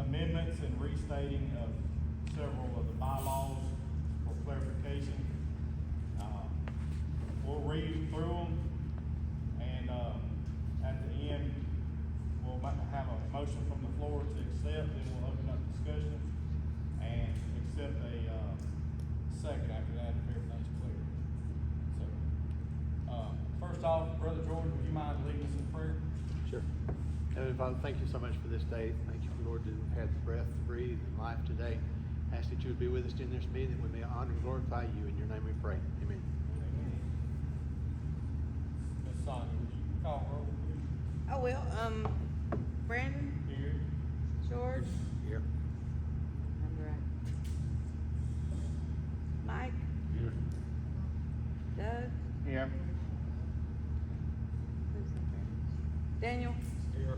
amendments and restating of several of the bylaws for clarification. We'll read through them, and at the end, we'll have a motion from the floor to accept, then we'll open up discussion and accept a second after that if everything's clear. So, first off, Brother George, would you mind leading us in prayer? Sure. Heavenly Father, thank you so much for this day. Thank you, Lord, to have had the breath to breathe and life today. Ask that you would be with us in this meeting, that we may honor and glorify you. In your name we pray. Amen. Ms. Sonia, would you call roll, please? I will. Brandon, Here. George, Here. I'm right. Mike, Here. Doug, Here. who's up there? Daniel, Here.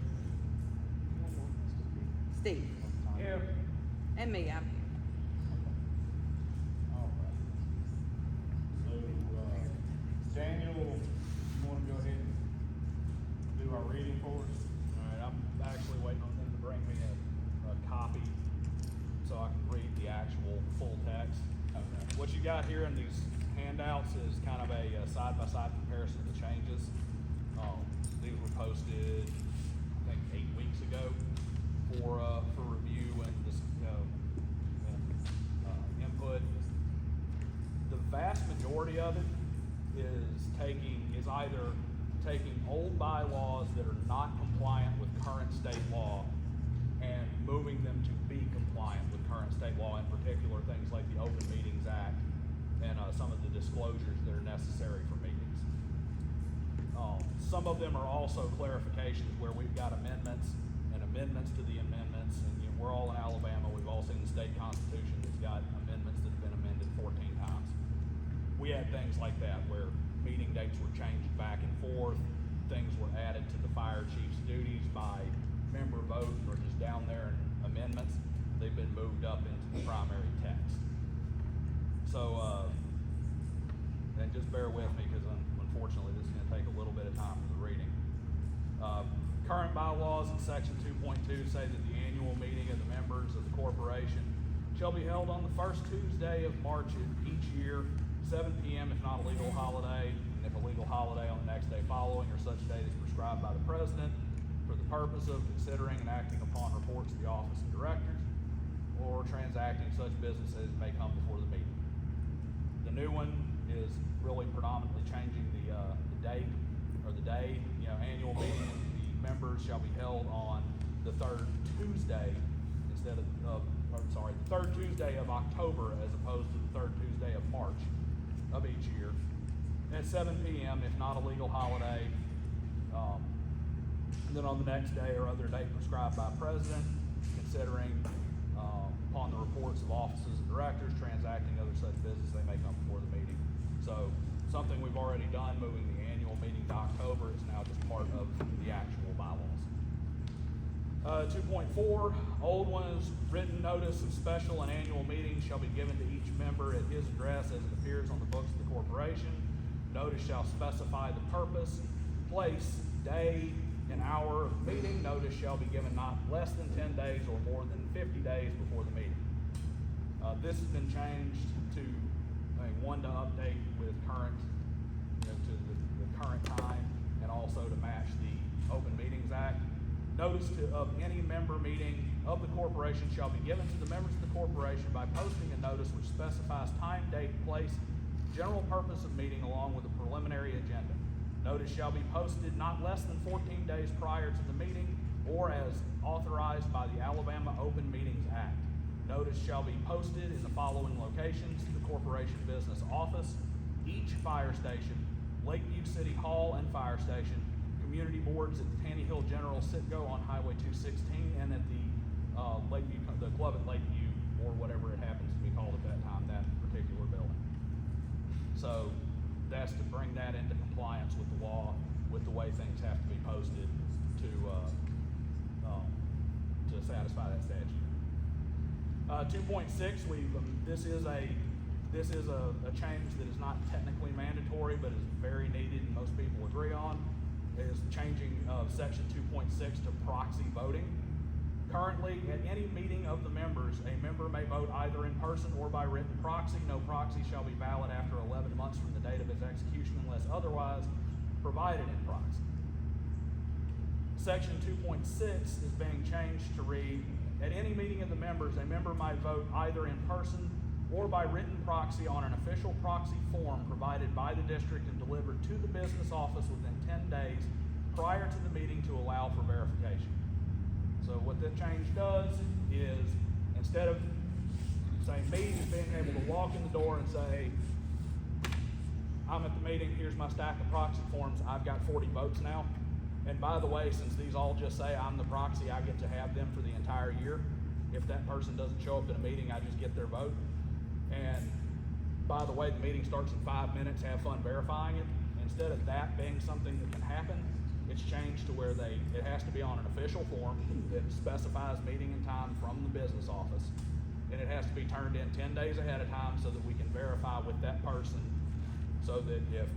Steve, Here. and me. I'm here. All right. So, Daniel, you want to go ahead and do our reading for us? All right, I'm actually waiting on them to bring me a copy so I can read the actual full text. Okay. What you got here in these handouts is kind of a side-by-side comparison of the changes. These were posted, I think, 8 weeks ago for review and this, input. The vast majority of it is either taking old bylaws that are not compliant with current state law and moving them to be compliant with current state law, in particular things like the Open Meetings Act and some of the disclosures that are necessary for meetings. Some of them are also clarifications where we've got amendments and amendments to the amendments, and we're all in Alabama. We've all seen the state constitution that's got amendments that have been amended 14 times. We had things like that where meeting dates were changed back and forth, things were added to the fire chief's duties by member vote or just down there in amendments. They've been moved up into the primary text. So, and just bear with me because unfortunately this is going to take a little bit of time for the reading. Current bylaws in section 2.2 say that the annual meeting of the members of the corporation shall be held on the first Tuesday of March each year, 7 p.m. if not a legal holiday, and if a legal holiday on the next day following or such date is prescribed by the president, for the purpose of considering and acting upon reports of the office of directors or transacting such business as may come before the meeting. The new one is really predominantly changing the date or the day. Annual meeting, the members shall be held on the third Tuesday instead of the third Tuesday of October as opposed to the third Tuesday of March of each year at 7 p.m. if not a legal holiday. And then on the next day or other date prescribed by president, considering upon the reports of officers and directors transacting other such business they may come before the meeting. So something we've already done, moving the annual meeting to October, is now just part of the actual bylaws. 2.4, old ones, written notice of special and annual meetings shall be given to each member at his address as it appears on the books of the corporation. Notice shall specify the purpose, place, day, and hour of the meeting. Notice shall be given not less than 10 days or more than 50 days before the meeting. This has been changed to, one, to update with current, to the current time, and also to match the Open Meetings Act. Notice of any member meeting of the corporation shall be given to the members of the corporation by posting a notice which specifies time, date, place, general purpose of meeting along with a preliminary agenda. Notice shall be posted not less than 14 days prior to the meeting or as authorized by the Alabama Open Meetings Act. Notice shall be posted in the following locations: the corporation business office, each fire station, Lakeview City Hall and Fire Station, community boards at the Tanny Hill General Citgo on Highway 216, and at the Lakeview, the club at Lakeview, or whatever it happens to be called at that time, that particular building. So that's to bring that into compliance with the law, with the way things have to be posted to satisfy that statute. 2.6, this is a change that is not technically mandatory, but is very needed and most people agree on, is changing section 2.6 to proxy voting. Currently, at any meeting of the members, a member may vote either in person or by written proxy. No proxy shall be valid after 11 months from the date of its execution unless otherwise provided in proxy. Section 2.6 is being changed to read, at any meeting of the members, a member might vote either in person or by written proxy on an official proxy form provided by the district and delivered to the business office within 10 days prior to the meeting to allow for verification. So what that change does is, instead of, say, me just being able to walk in the door and say, I'm at the meeting, here's my stack of proxy forms, I've got 40 votes now. And by the way, since these all just say I'm the proxy, I get to have them for the entire year. If that person doesn't show up at a meeting, I just get their vote. And by the way, the meeting starts in 5 minutes, have fun verifying it. Instead of that being something that can happen, it's changed to where it has to be on an official form that specifies meeting and time from the business office. And it has to be turned in 10 days ahead of time so that we can verify with that person, so that if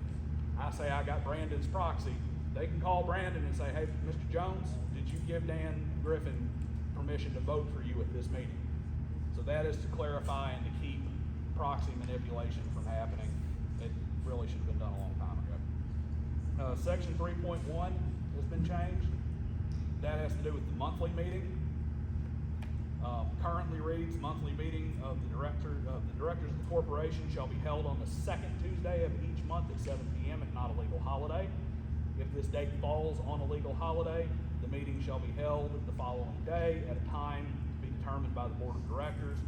I say I got Brandon's proxy, they can call Brandon and say, hey, Mr. Jones, did you give Dan Griffin permission to vote for you at this meeting? So that is to clarify and to keep proxy manipulation from happening. It really should have been done a long time ago. Section 3.1 has been changed. That has to do with the monthly meeting. Currently reads, monthly meeting of the directors of the corporation shall be held on the second Tuesday of each month at 7 p.m. if not a legal holiday. If this date falls on a legal holiday, the meeting shall be held the following day at a time to be determined by the board of directors,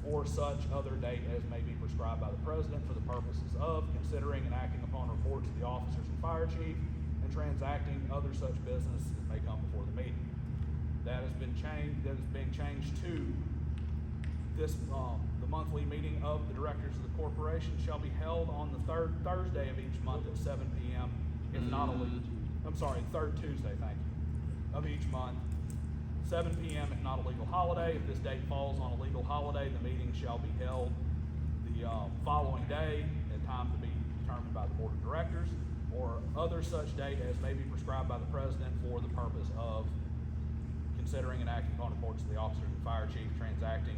or such other date as may be prescribed by the president for the purposes of considering and acting upon reports of the officers and fire chief and transacting other such business as may come before the meeting. That has been changed. That is being changed to this. The monthly meeting of the directors of the corporation shall be held on the third Thursday of each month at 7 p.m. if not a legal. I'm sorry, third Tuesday. Thank you. Of each month. 7 p.m. if not a legal holiday. If this date falls on a legal holiday, the meeting shall be held the following day at time to be determined by the board of directors, or other such date as may be prescribed by the president for the purpose of considering and acting upon reports of the officers and fire chief, transacting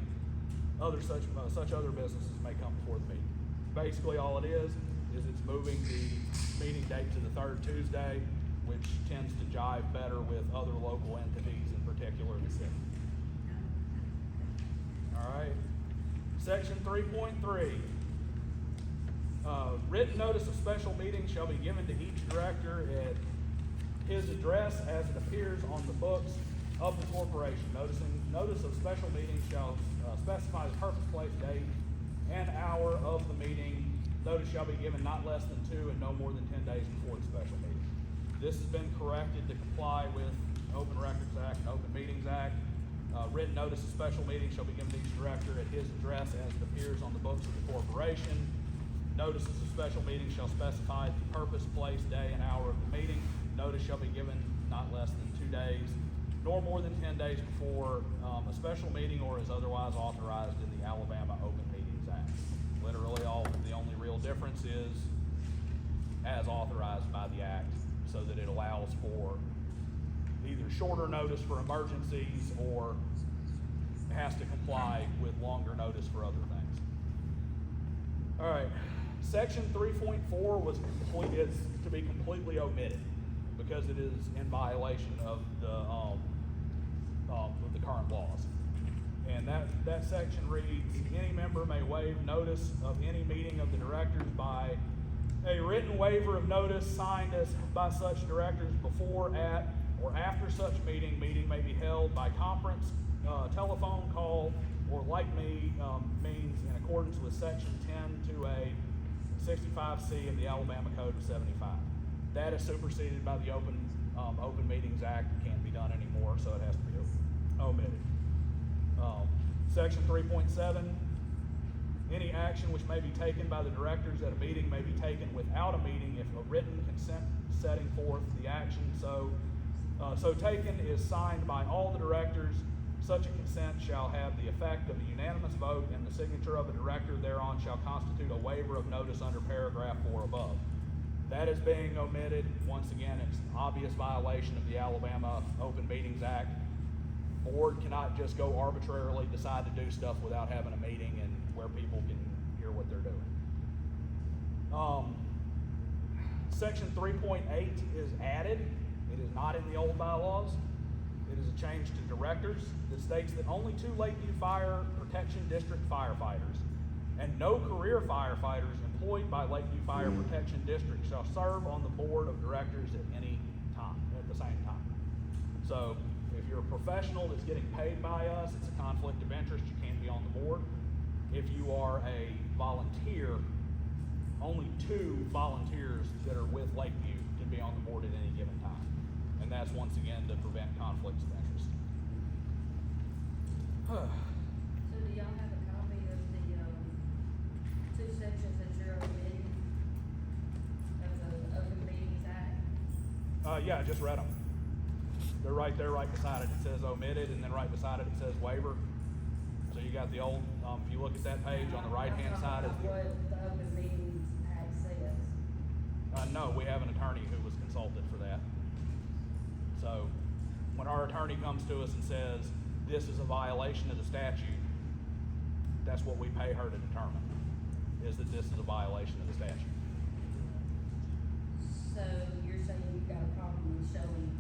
other such other businesses may come before the meeting. Basically, all it is it's moving the meeting date to the third Tuesday, which tends to jive better with other local entities, in particular the city. All right. Section 3.3. Written notice of special meeting shall be given to each director at his address as it appears on the books of the corporation. Notice of special meeting shall specify the purpose, place, date, and hour of the meeting. Notice shall be given not less than 2 and no more than 10 days before the special meeting. This has been corrected to comply with Open Records Act and Open Meetings Act. Written notice of special meeting shall be given to each director at his address as it appears on the books of the corporation. Notices of special meeting shall specify the purpose, place, day, and hour of the meeting. Notice shall be given not less than 2 days, nor more than 10 days before a special meeting or as otherwise authorized in the Alabama Open Meetings Act. Literally, the only real difference is as authorized by the act, so that it allows for either shorter notice for emergencies or has to comply with longer notice for other things. All right, section 3.4 is to be completely omitted because it is in violation of the current laws. And that section reads, any member may waive notice of any meeting of the directors by a written waiver of notice signed as by such directors before, at, or after such meeting. Meeting may be held by conference, telephone call, or like means in accordance with section 10-2A 65C of the Alabama Code of 75. That is superseded by the Open Meetings Act. It can't be done anymore, so it has to be omitted. Section 3.7, any action which may be taken by the directors at a meeting may be taken without a meeting if a written consent setting forth the action so taken is signed by all the directors. Such a consent shall have the effect of a unanimous vote, and the signature of a director thereon shall constitute a waiver of notice under paragraph 4 above. That is being omitted. Once again, it's an obvious violation of the Alabama Open Meetings Act. board cannot just go arbitrarily decide to do stuff without having a meeting and where people can hear what they're doing. Section 3.8 is added. It is not in the old bylaws. It is a change to directors that states that only 2 Lakeview Fire Protection District firefighters and no career firefighters employed by Lakeview Fire Protection District shall serve on the board of directors at any time, at the same time. So if you're a professional that's getting paid by us, it's a conflict of interest, you can't be on the board. If you are a volunteer, only 2 volunteers that are with Lakeview can be on the board at any given time. And that's once again to prevent conflicts of interest. So do y'all have a copy of the, 2 sections that you're omitting of the Open Meetings Act? Yeah, I just read them. They're right there, right beside it. It says omitted, and then right beside it, it says waiver. So you got the old, if you look at that page on the right-hand side is What the Open Meetings Act says. no, we have an attorney who was consulted for that. So when our attorney comes to us and says, this is a violation of the statute, that's what we pay her to determine, is that this is a violation of the statute. So you're saying you've got a problem with showing,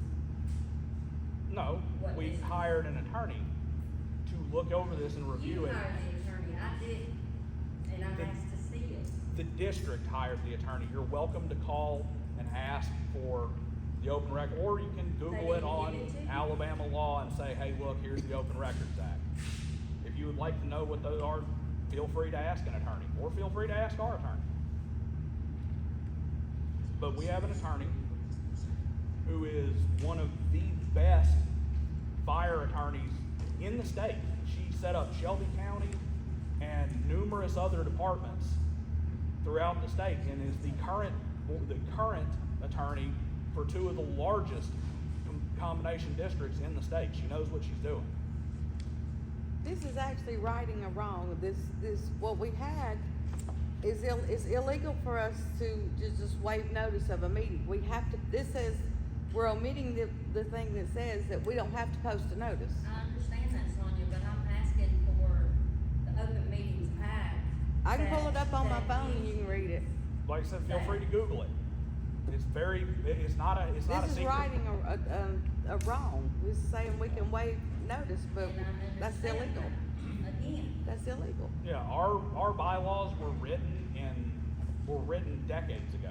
No, What we is it? hired an attorney to look over this and review you it. hired the attorney, I didn't, and I The- asked to see it. The district hired the attorney. You're welcome to call and ask for the open record, or you can Google it didn't on give it to you? Alabama law and say, hey, look, here's the Open Records Act. If you would like to know what those are, feel free to ask an attorney, or feel free to ask our attorney. But we have an attorney who is one of the best fire attorneys in the state. She set up Shelby County and numerous other departments throughout the state, and is the current attorney for 2 of the largest combination districts in the state. She knows what she's doing. This is actually righting a wrong. This, what we had is it's illegal for us to just waive notice of a meeting. We have to, this says, we're omitting the thing that says that we don't have to post a notice. I understand that, Sonia, but I'm asking for the Open Meetings Act. I can pull it up on my that phone and is- you can read it. Like I said, feel free to Google it. It's not a This is secret. righting a wrong. We're saying we can waive notice, but And I that's understand illegal. that. Again, That's illegal. Yeah, our bylaws were written decades ago.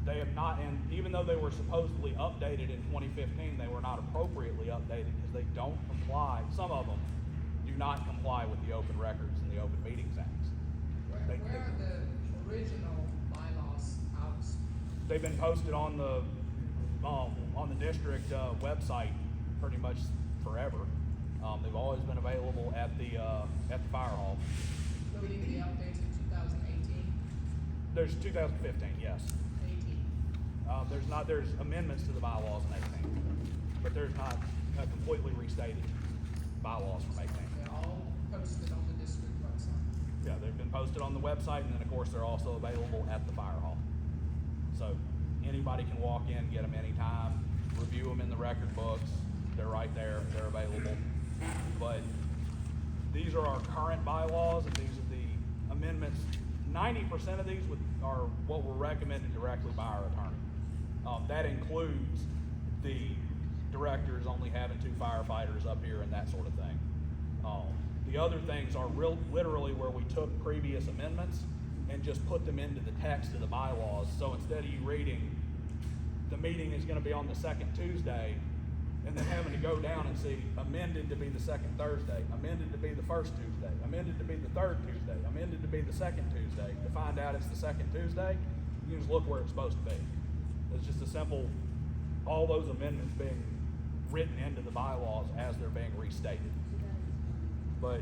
They have not, and even though they were supposedly updated in 2015, they were not appropriately updated because they don't comply. Some of them do not comply with the Open Records and the Open Meetings Acts. Where are the original bylaws out? They've been posted on the district website pretty much forever. They've always been available at the fire hall. Including the updates in 2018, There's 2015, yes. 18. There's amendments to the bylaws in 18, but there's not a completely restated bylaws from 18. They're all posted on the district website. Yeah, they've been posted on the website, and then of course they're also available at the fire hall. So anybody can walk in, get them anytime, review them in the record books. They're right there, they're available. But these are our current bylaws, and these are the amendments. 90% of these are what were recommended directly by our attorney. That includes the directors only having 2 firefighters up here and that sort of thing. The other things are literally where we took previous amendments and just put them into the text of the bylaws. So instead of you reading, the meeting is gonna be on the 2nd Tuesday, and then having to go down and see amended to be the 2nd Thursday, amended to be the 1st Tuesday, amended to be the 3rd Tuesday, amended to be the 2nd Tuesday, to find out it's the 2nd Tuesday, you can just look where it's supposed to be. It's just a simple, all those amendments being written into the bylaws as they're being restated. But,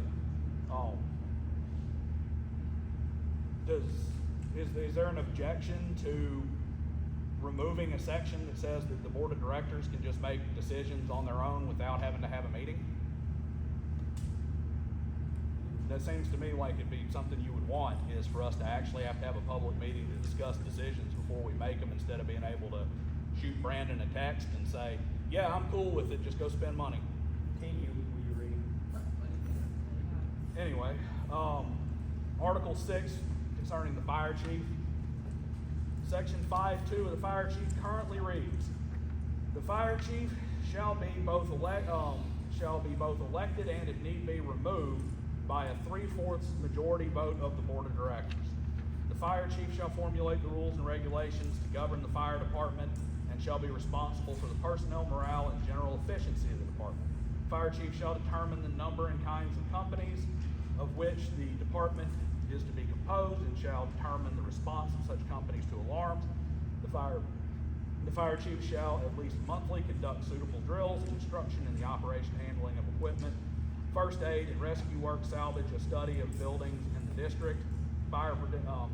is there an objection to removing a section that says that the board of directors can just make decisions on their own without having to have a meeting? That seems to me like it'd be something you would want, is for us to actually have to have a public meeting to discuss decisions before we make them, instead of being able to shoot Brandon a text and say, yeah, I'm cool with it, just go spend money. Can you Anyway, Article 6 concerning the fire chief. Section 5.2 of the fire chief currently reads, the fire chief shall be both elected and, if need be, removed by a 3/4 majority vote of the board of directors. The fire chief shall formulate the rules and regulations to govern the fire department and shall be responsible for the personnel, morale, and general efficiency of the department. Fire chief shall determine the number and kinds of companies of which the department is to be composed and shall determine the response of such companies to alarms. The fire chief shall at least monthly conduct suitable drills and instruction in the operation and handling of equipment, first aid and rescue work, salvage, a study of buildings in the district, fire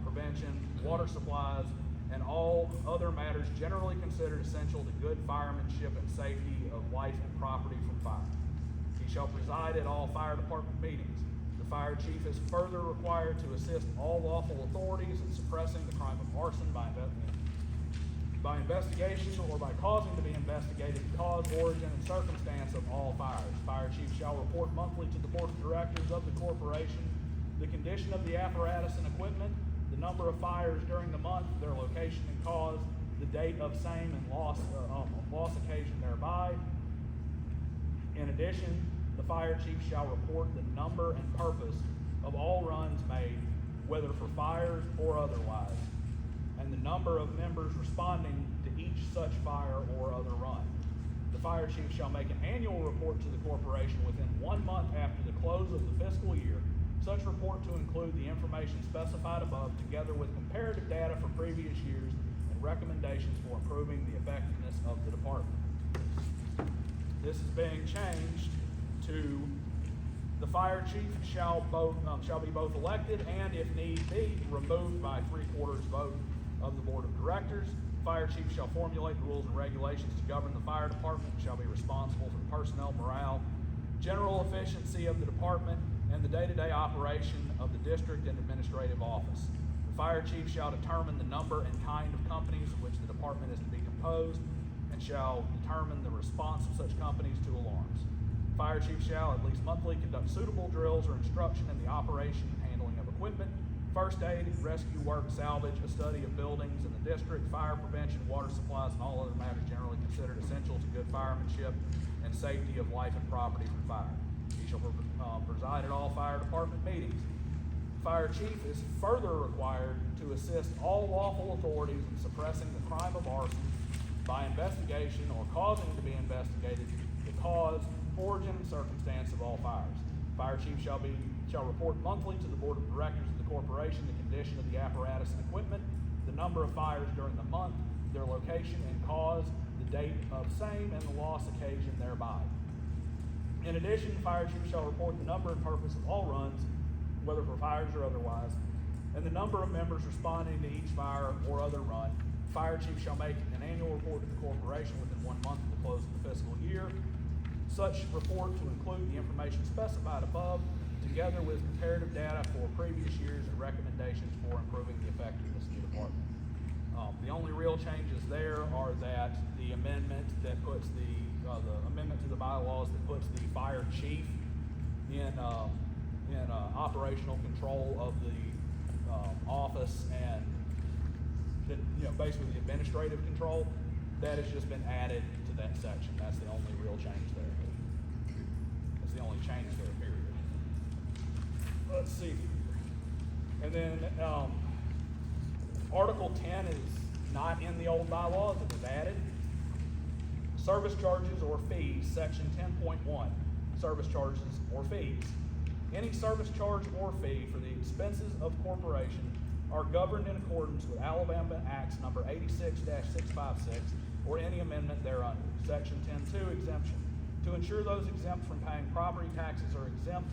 prevention, water supplies, and all other matters generally considered essential to good firemanship and safety of life and property from fire. He shall preside at all fire department meetings. The fire chief is further required to assist all lawful authorities in suppressing the crime of arson by investigation or by causing to be investigated the cause, origin, and circumstance of all fires. Fire chief shall report monthly to the board of directors of the corporation the condition of the apparatus and equipment, the number of fires during the month, their location and cause, the date of same and loss occasioned thereby. In addition, the fire chief shall report the number and purpose of all runs made, whether for fires or otherwise, and the number of members responding to each such fire or other run. The fire chief shall make an annual report to the corporation within 1 month after the close of the fiscal year. Such report to include the information specified above, together with comparative data for previous years and recommendations for improving the effectiveness of the department. This is being changed to the fire chief shall be both elected and, if need be, removed by 3/4 vote of the board of directors. Fire chief shall formulate the rules and regulations to govern the fire department and shall be responsible for the personnel, morale, general efficiency of the department, and the day-to-day operation of the district and administrative office. The fire chief shall determine the number and kind of companies of which the department is to be composed and shall determine the response of such companies to alarms. The fire chief shall at least monthly conduct suitable drills or instruction in the operation and handling of equipment, first aid, rescue work, salvage, a study of buildings in the district, fire prevention, water supplies, and all other matters generally considered essential to good firemanship and safety of life and property from fire. He shall preside at all fire department meetings. Fire chief is further required to assist all lawful authorities in suppressing the crime of arson by investigation or causing to be investigated the cause, origin, and circumstance of all fires. Fire chief shall report monthly to the board of directors of the corporation the condition of the apparatus and equipment, the number of fires during the month, their location and cause, the date of same, and the loss occasioned thereby. In addition, the fire chief shall report the number and purpose of all runs, whether for fires or otherwise, and the number of members responding to each fire or other run. Fire chief shall make an annual report to the corporation within 1 month of the close of the fiscal year. Such report to include the information specified above, together with comparative data for previous years and recommendations for improving the effectiveness of the department. The only real changes there are that the amendment that puts the amendment to the bylaws that puts the fire chief in operational control of the office and basically the administrative control, that has just been added to that section. That's the only real change there. That's the only change there, period. Let's see. And then Article 10 is not in the old bylaws, it was added. Service charges or fees, section 10.1, service charges or fees. Any service charge or fee for the expenses of corporation are governed in accordance with Alabama Acts number 86-656 or any amendment thereunder. Section 10.2, exemption. To ensure those exempt from paying property taxes are exempt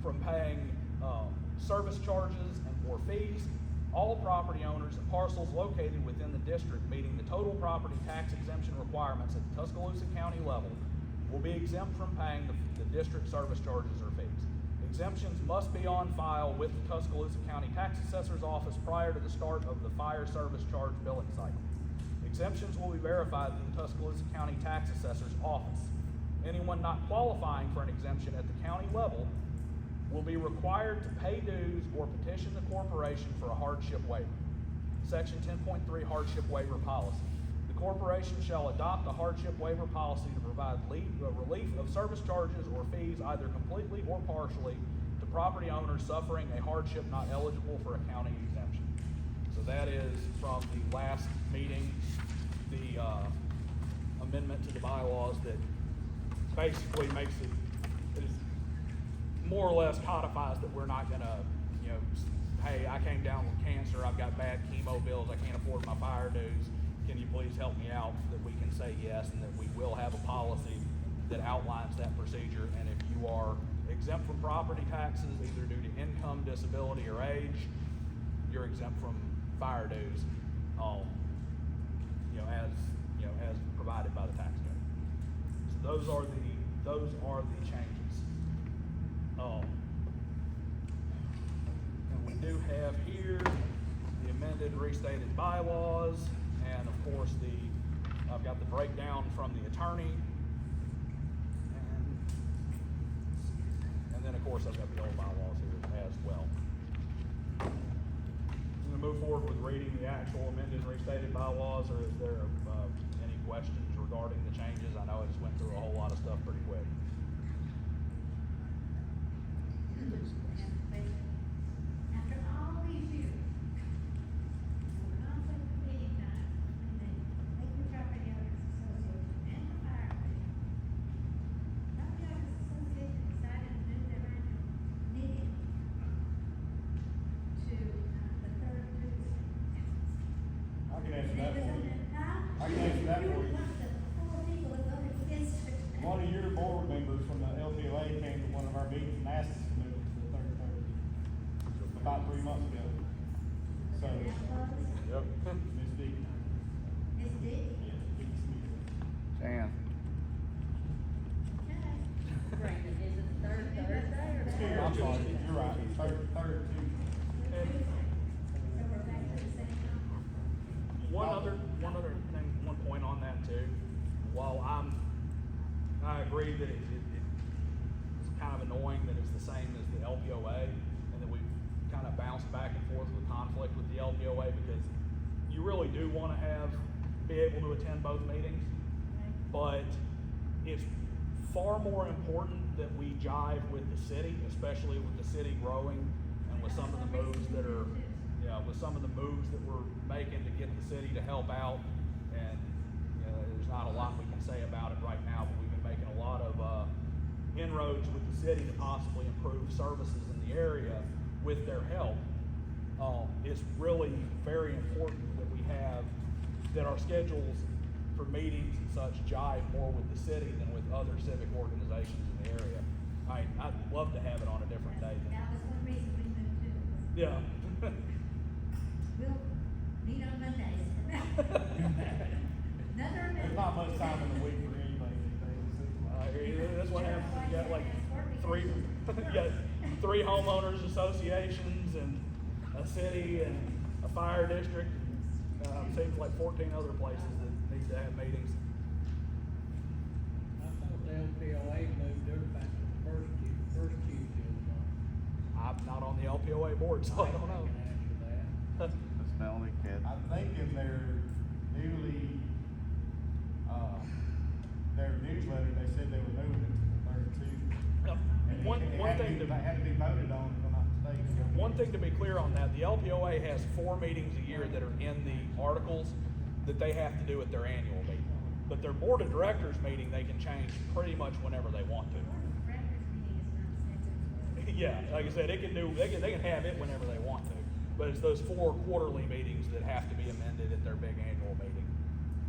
from paying service charges or fees, all property owners and parcels located within the district meeting the total property tax exemption requirements at the Tuscaloosa County level will be exempt from paying the district service charges or fees. Exemptions must be on file with the Tuscaloosa County Tax Assessor's Office prior to the start of the fire service charge billing cycle. Exemptions will be verified in the Tuscaloosa County Tax Assessor's Office. Anyone not qualifying for an exemption at the county level will be required to pay dues or petition the corporation for a hardship waiver. Section 10.3 Hardship Waiver Policy. The corporation shall adopt a hardship waiver policy to provide relief of service charges or fees either completely or partially to property owners suffering a hardship not eligible for a county exemption. So that is from the last meeting, the amendment to the bylaws that basically makes it is more or less codifies that we're not gonna, you know, hey, I came down with cancer, I've got bad chemo bills, I can't afford my fire dues, can you please help me out? That we can say yes, and that we will have a policy that outlines that procedure. And if you are exempt from property taxes, either due to income, disability, or age, you're exempt from fire dues, as provided by the tax code. So those are the changes. And we do have here the amended, restated bylaws, and of course I've got the breakdown from the attorney, and then of course I've got the old bylaws here as well. I'm gonna move forward with reading the actual amended and restated bylaws, or is there any questions regarding the changes? I know I just went through a whole lot of stuff pretty quick. After all these years, the conflict of meeting night, and the Lakewood Property Owners Association and the fire department, Property Owners Association decided to move their annual meeting to the third Tuesday. I can answer that for you. Huh? I can answer that You for were you. one of the 4 people that voted against it. One of your board members from the LPOA came to one of our meetings and asked us to move it to the third Thursday, about 3 months ago. So, Yep. Ms. D. It's Dick. Yes, Dick Smith. Dan. Brandon, is it the third Thursday or? Excuse me, I'm sorry, you're right, third Tuesday. And So we're back to the same number. one other thing, one point on that too. While I agree that it's kind of annoying that it's the same as the LPOA, and that we've kind of bounced back and forth with conflict with the LPOA, because you really do want to be able to attend both meetings, but it's far more important that we jive with the city, especially with the city growing and with some of the moves with some of the moves that we're making to get the city to help out. And there's not a lot we can say about it right now, but we've been making a lot of inroads with the city to possibly improve services in the area with their help. It's really very important that our schedules for meetings and such jive more with the city than with other civic organizations in the area. I'd love to have it on a different day than. That was one reason we moved to it. Yeah. We'll meet on Mondays. Another amendment. There's not much time in the week for anything these days. That's what happens. You got like three homeowners associations and a city and a fire district. Seems like 14 other places that need to have meetings. I thought the LPOA moved their back to the first Tuesday of the month. I'm not on the LPOA board, so I don't know. can answer that. Miss Melanie, Ken. I think in their their newsletter, they said they were moving it to the third Tuesday. And One it thing had to be voted on, if I'm not mistaken. One thing to be clear on that, the LPOA has 4 meetings a year that are in the articles that they have to do at their annual meeting. But their board of directors meeting, they can change pretty much whenever they want to. Directors meeting is not scheduled. Yeah, like I said, they can have it whenever they want to. But it's those 4 quarterly meetings that have to be amended at their big annual meeting.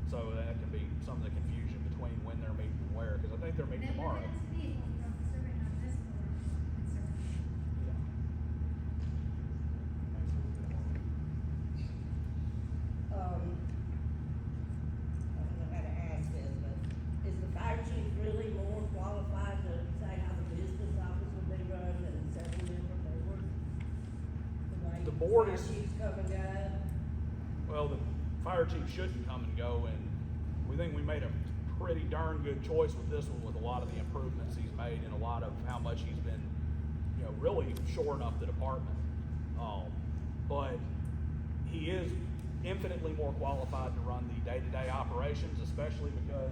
So that can be some of the confusion between when they're meeting and where, because I think they're meeting tomorrow. Remember, that's me from serving on this board, concerned. Yeah. I don't know how to ask this, but is the fire chief really more qualified to say how the business office will be run than several different boards? The board Fire is- chiefs come and go? Well, the fire chief shouldn't come and go, and we think we made a pretty darn good choice with this one, with a lot of the improvements he's made and a lot of how much he's been, really shoring up the department. But he is infinitely more qualified to run the day-to-day operations, especially because,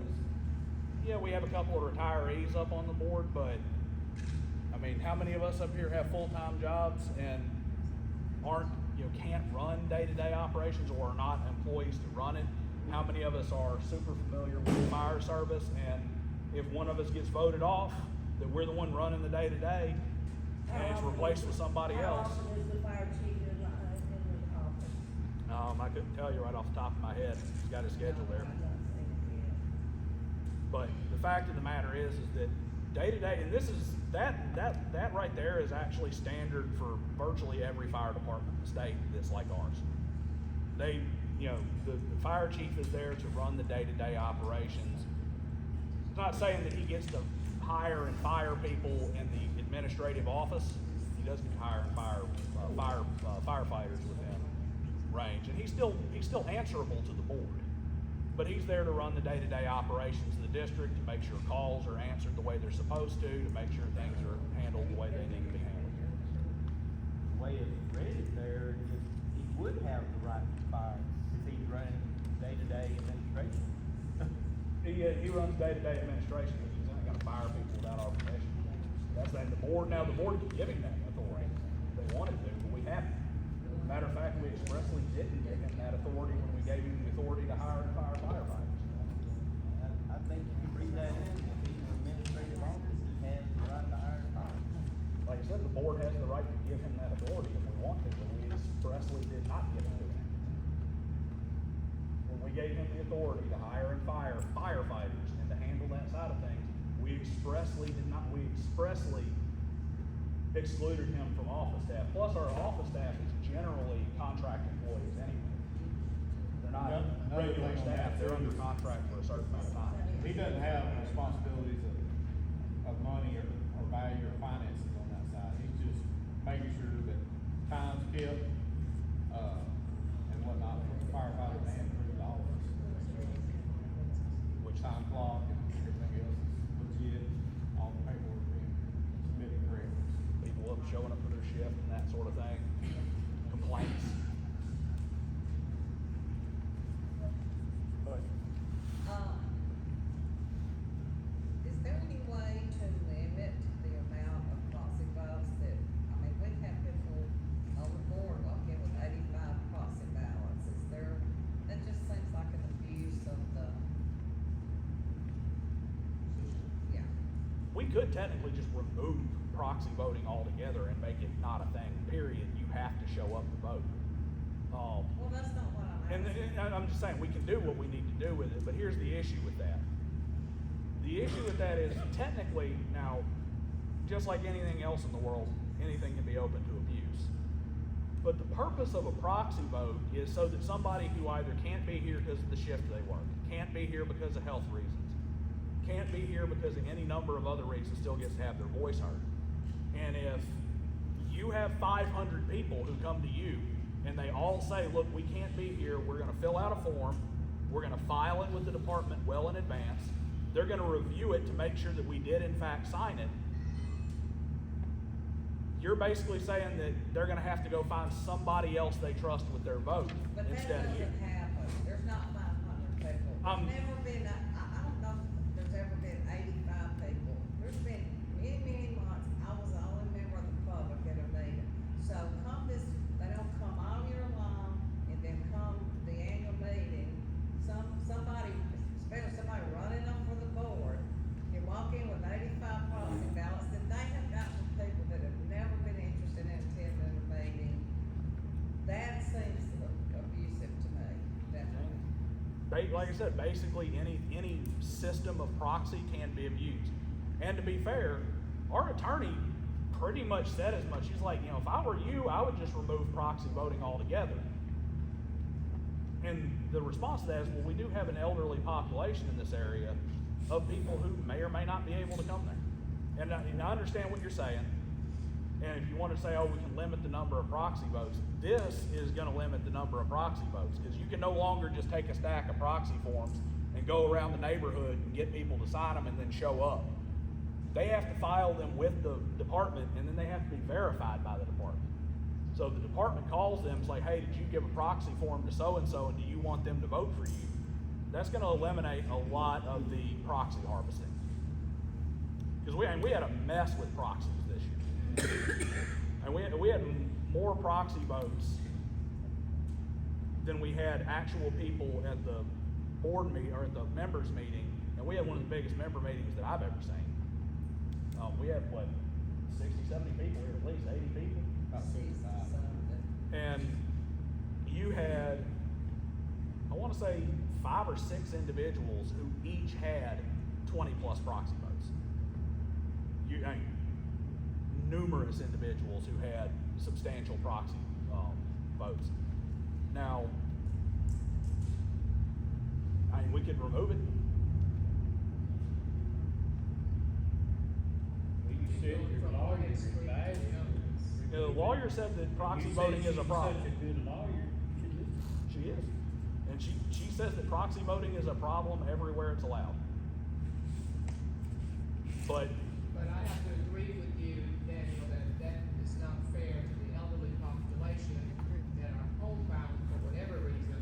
yeah, we have a couple of retirees up on the board, but I mean, how many of us up here have full-time jobs and aren't, can't run day-to-day operations or are not employees to run it? How many of us are super familiar with the fire service, and if one of us gets voted off, that we're the one running the day-to-day and it's replaced with somebody else? How often is the fire chief in the office? I couldn't tell you right off the top of my head. He's got his schedule there. I've not seen it yet. But the fact of the matter is that day to day, and this is that right there is actually standard for virtually every fire department in the state that's like ours. They, the fire chief is there to run the day-to-day operations. It's not saying that he gets to hire and fire people in the administrative office. He doesn't hire and fire firefighters within range, and he's still answerable to the board. But he's there to run the day-to-day operations of the district, to make sure calls are answered the way they're supposed to make sure things are handled the way they need to be handled. The way it's rated there, he would have the right to fire if he's running day-to-day administration. He runs day-to-day administration, but he's not gonna fire people without our permission. That's the board could give him that authority if they wanted to, but we haven't. Matter of fact, we expressly didn't give him that authority when we gave him the authority to hire and fire firefighters. I think if you read that in, if he's an administrative office, he has the right to hire and fire. Like I said, the board has the right to give him that authority if we want to, but we expressly did not give it to him. When we gave him the authority to hire and fire firefighters and to handle that side of things, we expressly excluded him from office staff. Plus, our office staff is generally contract employees anyway. They're not regular staff, they're under contract for a certain amount of time. He doesn't have responsibilities of money or value or finances on that side. He's just making sure that time's kept, and whatnot, for the firefighters and through the office. Which time clock and everything else is legit, all the paperwork being submitted correctly. People up showing up for their shift and that sort of thing. Complaints. But Is there any way to limit the amount of proxy votes that, we have people on the board walk in with 85 proxy ballots, that just seems like an abuse of the, yeah. we could technically just remove proxy voting altogether and make it not a thing, period. You have to show up to vote. Well, that's not what I'm And asking. I'm just saying, we can do what we need to do with it, but here's the issue with that. The issue with that is, technically, now, just like anything else in the world, anything can be open to abuse. But the purpose of a proxy vote is so that somebody who either can't be here because of the shift they work, can't be here because of health reasons, can't be here because of any number of other reasons, still gets to have their voice heard. And if you have 500 people who come to you and they all say, look, we can't be here, we're gonna fill out a form, we're gonna file it with the department well in advance, they're gonna review it to make sure that we did in fact sign it, you're basically saying that they're gonna have to go find somebody else they trust with their vote But that instead of you. doesn't happen, there's not 500 people, Um, there's never been, I don't know if there's ever been 85 people. There's been many months, I was the only member of the public at a meeting. So they don't come all year long, and then come the annual meeting, somebody, especially somebody running up for the board, can walk in with 85 proxy ballots, and they have got some people that have never been interested in attending a meeting. That seems abusive to me, definitely. Like I said, basically any system of proxy can be abused. And to be fair, our attorney pretty much said as much. She's like, if I were you, I would just remove proxy voting altogether. And the response to that is, well, we do have an elderly population in this area of people who may or may not be able to come there. And I understand what you're saying. And if you want to say, oh, we can limit the number of proxy votes, this is going to limit the number of proxy votes, because you can no longer just take a stack of proxy forms and go around the neighborhood and get people to sign them and then show up. they have to file them with the department, and then they have to be verified by the department. So the department calls them, it's like, hey, did you give a proxy form to so-and-so, and do you want them to vote for you? That's gonna eliminate a lot of the proxy harvesting. Because we had a mess with proxies this year. And we had more proxy votes than we had actual people at the board meeting, or at the members meeting, and we had one of the biggest member meetings that I've ever seen. We had, what, 60, 70 people, or at least 80 people? And you had, I wanna say, 5 or 6 individuals who each had 20 plus proxy votes. Numerous individuals who had substantial proxy votes. Now, we could remove it. You said your lawyer advised you. The lawyer said that proxy voting is a problem. You're such a good lawyer, you should listen. She is. And she says that proxy voting is a problem everywhere it's allowed. But I have to agree with you, Daniel, that is not fair to the elderly population that are homebound for whatever reason.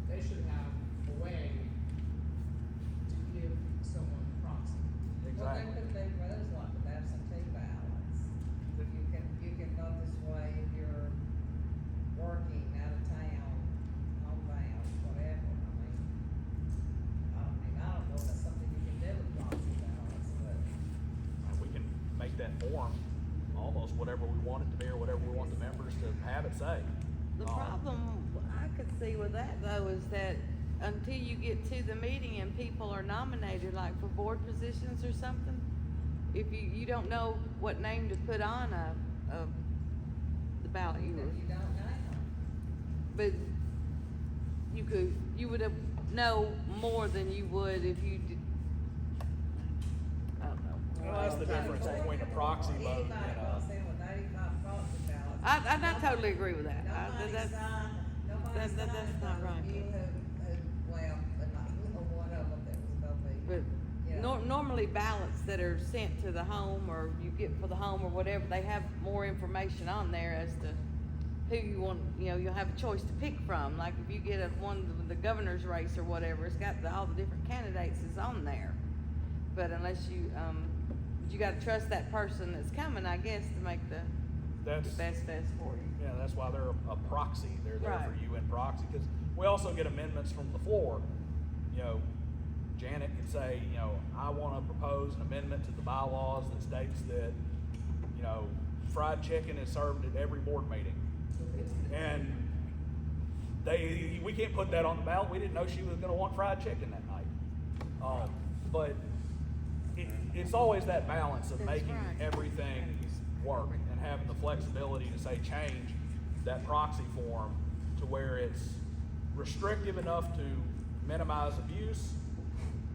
They should have a way to give someone proxy. Well, there could be rules like with absentee ballots. You can vote this way if you're working out of town, homebound, whatever. I don't know if that's something you can do with proxy ballots, but. we can make that form almost whatever we want it to be, or whatever we want the members to have it say. The problem I could see with that though is that until you get to the meeting and people are nominated, like for board positions or something, if you don't know what name to put on the ballot, You don't know. but you would have know more than you would if you did. I don't know. Well, that's the difference between a proxy vote Anybody and goes in with 85 proxy ballots. I totally agree with that. Nobody That's not right. You well, but not one of them that was gonna be. But Yeah. normally ballots that are sent to the home, or you get for the home or whatever, they have more information on there as to who you want, you'll have a choice to pick from. Like if you get the governor's race or whatever, it's got all the different candidates is on there. But unless you gotta trust that person that's coming, I guess, to make the best for you. Yeah, that's why they're a proxy. They're there Right. for you in proxy, because we also get amendments from the floor. Janet can say, I want to propose an amendment to the bylaws that states that, fried chicken is served at every board meeting. And we can't put that on the ballot. We didn't know she was gonna want fried chicken that night. But it's always that balance of That's making right. everything work and having the flexibility to say change that proxy form to where it's restrictive enough to minimize abuse,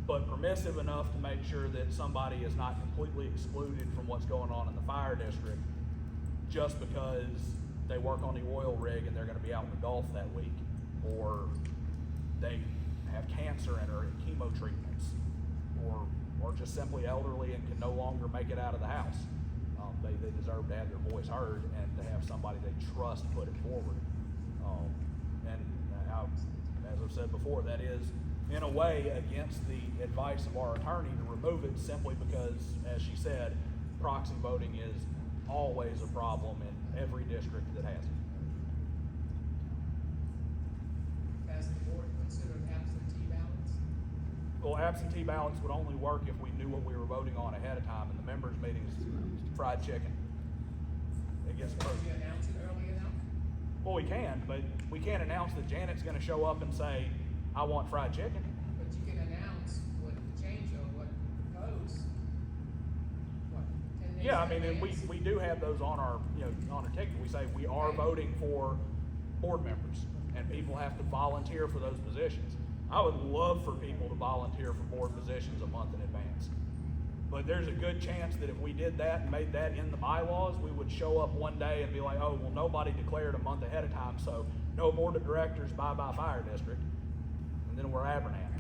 but permissive enough to make sure that somebody is not completely excluded from what's going on in the fire district just because they work on the oil rig and they're gonna be out in the Gulf that week, or they have cancer and are in chemo treatments, or just simply elderly and can no longer make it out of the house. They deserve to have their voice heard and to have somebody they trust put it forward. As I've said before, that is in a way against the advice of our attorney to remove it, simply because, as she said, proxy voting is always a problem in every district that has it. Has the board considered absentee ballots? Well, absentee ballots would only work if we knew what we were voting on ahead of time, and the members' meetings, fried chicken. It gets Can you announce it early enough? Well, we can, but we can't announce that Janet's gonna show up and say, I want fried chicken. But you can announce what the change or what you propose, 10 days Yeah, I in mean, and advance? we do have those on our, on our ticket. We say we are voting for board members, and people have to volunteer for those positions. I would love for people to volunteer for board positions a month in advance. But there's a good chance that if we did that and made that in the bylaws, we would show up one day and be like, oh, well, nobody declared a month ahead of time, so no board of directors, bye-bye fire district. And then we're Abernathy.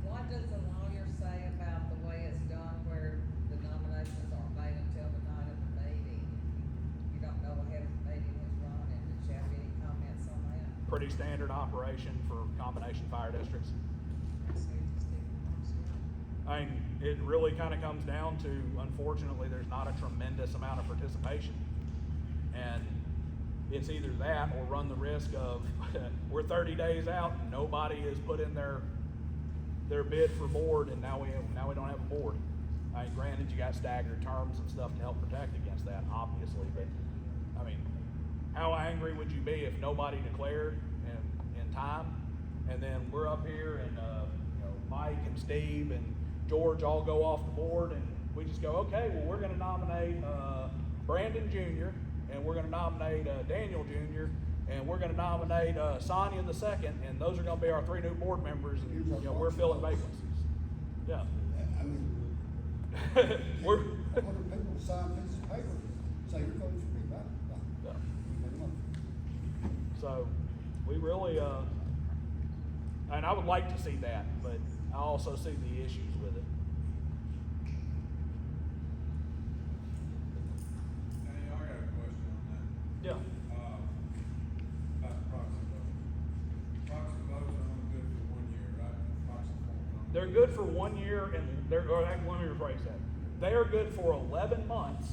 What does the lawyer say about the way it's done where the pretty standard operation for combination fire districts. I mean, it really kind of comes down to, unfortunately, there's not a tremendous amount of participation. And it's either that or run the risk of, we're 30 days out and nobody has put in their bid for board, and now we don't have a board. I mean, granted, you got staggered terms and stuff to help protect against that, obviously, but, I mean, how angry would you be if nobody declared in time, and then we're up here and, Mike and Steve and George all go off the board, and we just go, okay, well, we're gonna nominate, Brandon Jr., and we're gonna nominate, Daniel Jr., and we're gonna nominate, Sonia the second, and those are gonna be our 3 new board members, and, we're filling vacancies. Yeah. I mean, We're, 100 people sign pieces of paper, say you're going to speak about it. Yeah. So, we really, and I would like to see that, but I also see the issues with it. Hey, I got a question on that. Yeah. About the proxy vote. Proxy votes are only good for 1 year, right? Proxy vote. They're good for 1 year, and let me rephrase that. They are good for 11 months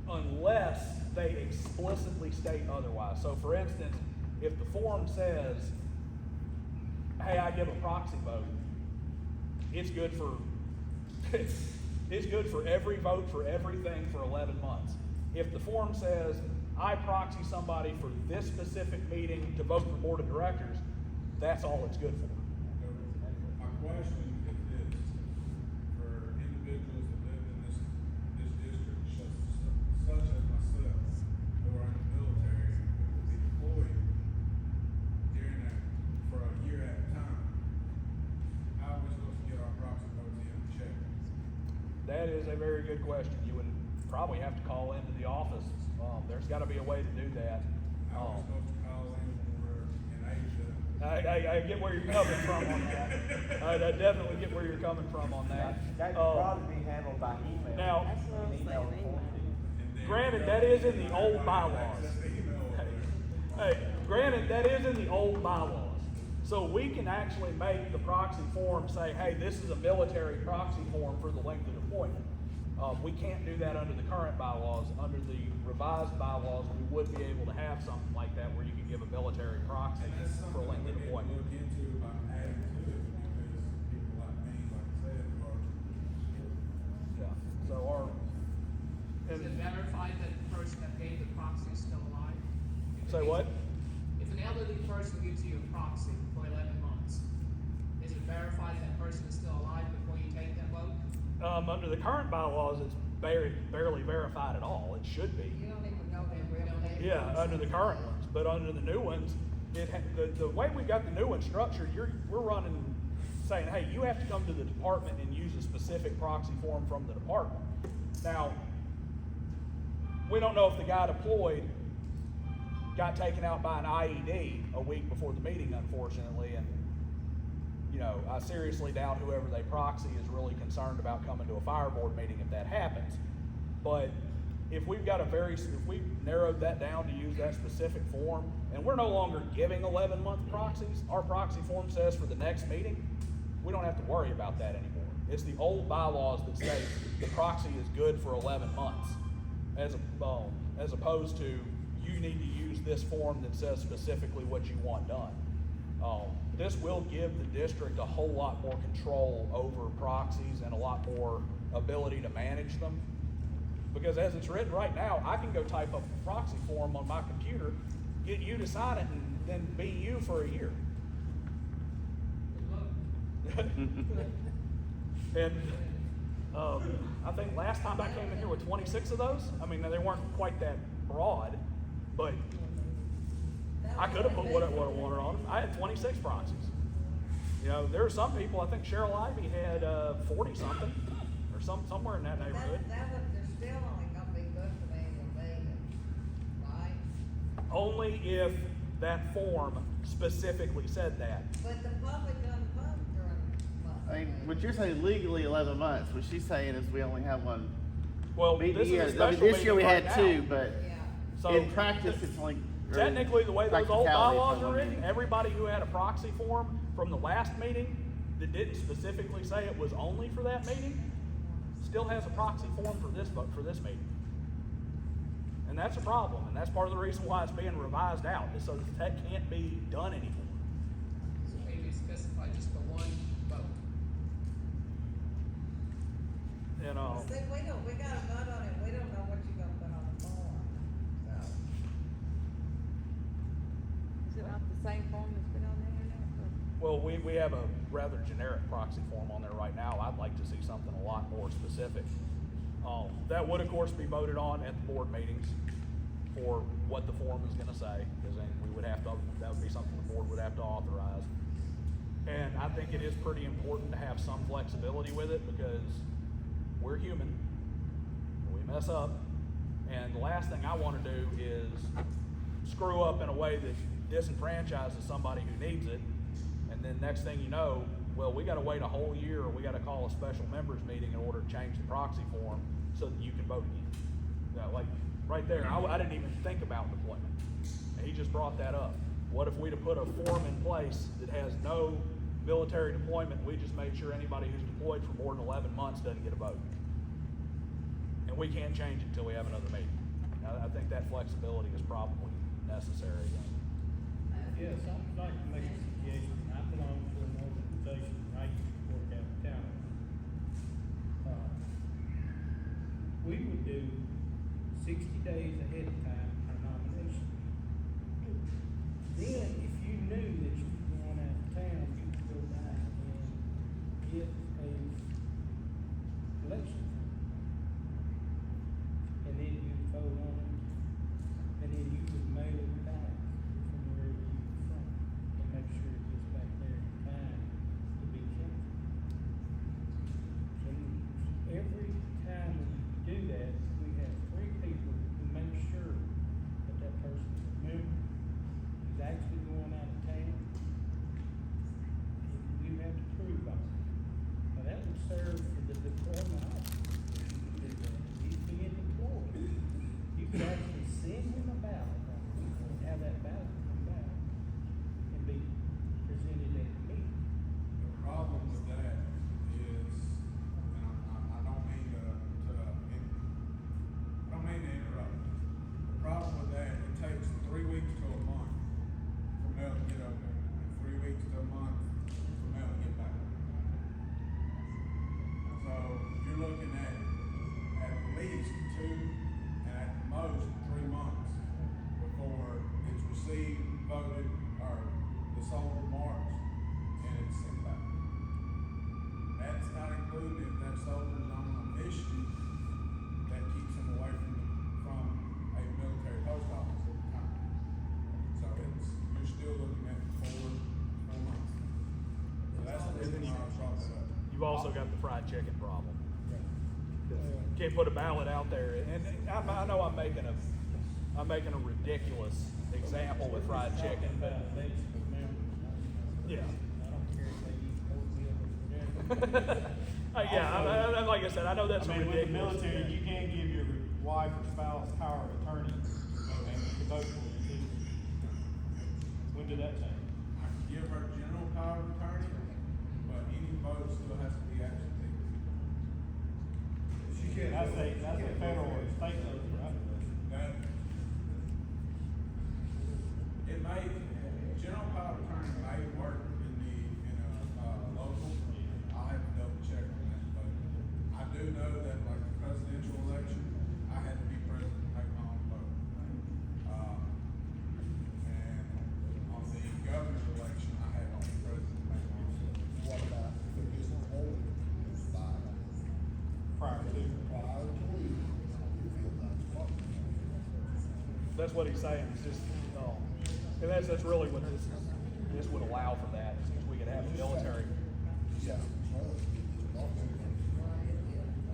unless they explicitly state otherwise. So for instance, if the form says, hey, I give a proxy vote, it's good for, it's good for every vote for everything for 11 months. If the form says, I proxy somebody for this specific meeting to vote for board of directors, that's all it's good for. My question is this, for individuals that live in this district, such as myself, who are in the military, who will be deployed during that, for a year at a time, how are we supposed to get our proxy votes in checked? That is a very good question. You would probably have to call into the office. There's gotta be a way to do that. How are we supposed to call in when we're in Asia? I get where you're coming from on that. I definitely get where you're coming from on that. That could probably be handled by email. Now, That's what I'm Email saying, form. granted, that is in the old bylaws. Hey, granted, that is in the old bylaws. So we can actually make the proxy form say, hey, this is a military proxy form for the length of deployment. We can't do that under the current bylaws. Under the revised bylaws, we would be able to have something like that where you could give a military proxy And that's for something length we of need to deployment. look into about adding to it, because people like me, like I said, are. Yeah, so our. Is it verified that the person that gave the proxy is still alive? Say what? If an elderly person gives you a proxy for 11 months, is it verified that person is still alive before you take that vote? Under the current bylaws, it's barely verified at all. It should be. You don't even know their real name. Yeah, under the current ones, but under the new ones, the way we got the new one structured, we're running, saying, hey, you have to come to the department and use a specific proxy form from the department. Now, we don't know if the guy deployed got taken out by an IED a week before the meeting, unfortunately, and I seriously doubt whoever they proxy is really concerned about coming to a fire board meeting if that happens. But if we've narrowed that down to use that specific form, and we're no longer giving 11-month proxies, our proxy form says for the next meeting, we don't have to worry about that anymore. It's the old bylaws that say the proxy is good for 11 months, as opposed to you need to use this form that says specifically what you want done. This will give the district a whole lot more control over proxies and a lot more ability to manage them. Because as it's written right now, I can go type up a proxy form on my computer, get you to sign it, and then be you for a year. And I think last time I came in here with 26 of those. I mean, they weren't quite that broad, but I could have put what I wanted on them. I had 26 proxies. There are some people, I think Cheryl Ivy had 40 something, or somewhere in that neighborhood. They're still only gonna be good for the annual meeting, right? Only if that form specifically said that. But the public doesn't vote during I mean, months. what you're saying legally 11 months, what she's saying is we only have one Well, meeting this a year. is a I mean, special this year we meeting had right now. two, but Yeah. So in practice, it's only Technically, the way those old Practicality bylaws from are the written, meeting. everybody who had a proxy form from the last meeting that didn't specifically say it was only for that meeting, still has a proxy form for this vote, for this meeting. And that's a problem, and that's part of the reason why it's being revised out, is so that can't be done anymore. So maybe specify just the one vote. You know, See, we gotta vote on it, we don't know what you're gonna put on the form, so. Is it not the same form that's been on the internet for? well, we have a rather generic proxy form on there right now. I'd like to see something a lot more specific. That would, of course, be voted on at the board meetings for what the form is gonna say, because then we would have to, that would be something the board would have to authorize. And I think it is pretty important to have some flexibility with it, because we're human, we mess up, and the last thing I wanna do is screw up in a way that disenfranchises somebody who needs it, and then next thing you know, well, we gotta wait a whole year, or we gotta call a special members meeting in order to change the proxy form so that you can vote again. Like, right there, I didn't even think about deployment, and he just brought that up. What if we'd have put a form in place that has no military deployment, we just made sure anybody who's deployed for more than 11 months doesn't get a vote? And we can't change it until we have another meeting. I think that flexibility is probably necessary. Yes, I'd like to make a suggestion. I belong to an organization I used to work out of town. We would do 60 days ahead of time our nomination. Then, if you knew that you were going out of town, you could go back and get a election. And then you would vote on it, and then you would mail it back from wherever you were from, and make sure it gets back there in time to be counted. And every time we do that, we have 3 people who make sure that that person is a member, is actually going out of town, and you have to prove on it. Now, that would serve for the deployment officer, if you could do that, if he's being deployed. You could actually send him a ballot, and have that ballot come back and be presented at the meeting. The problem with that is, and I don't mean to interrupt. The problem with that, it takes 3 weeks to a month for mail to get over there, and 3 weeks to a month for mail to get back. So you're looking at least 2 and at the most 3 months before it's received, voted, or the soldier marks, and it's sent back. That's not including if that soldier's on a mission that keeps him away from a military post office at the time. So you're still looking at 4 months. So that's the reason why I brought that up. You've also got the fried chicken problem. You can't put a ballot out there, and I know I'm making a ridiculous example with fried chicken, but yeah. I don't care if they use oatmeal or whatever. Yeah, like I said, I know that's I mean, with the ridiculous. military, you can give your wife or spouse power of attorney to vote for you too. When did that change? I can give her general power of attorney, but any vote still has to be absentee. That's a federal or state vote, right? That, it may, general power of attorney may work in a local, I'll have to double check on that, but I do know that like the presidential election, I had to be present to make my own vote. And on the governor's election, I had to be present to make my own vote. What about if it is old by Prior to. That's what he's saying, it's just, and that's really what this would allow for that, is we could have the military. He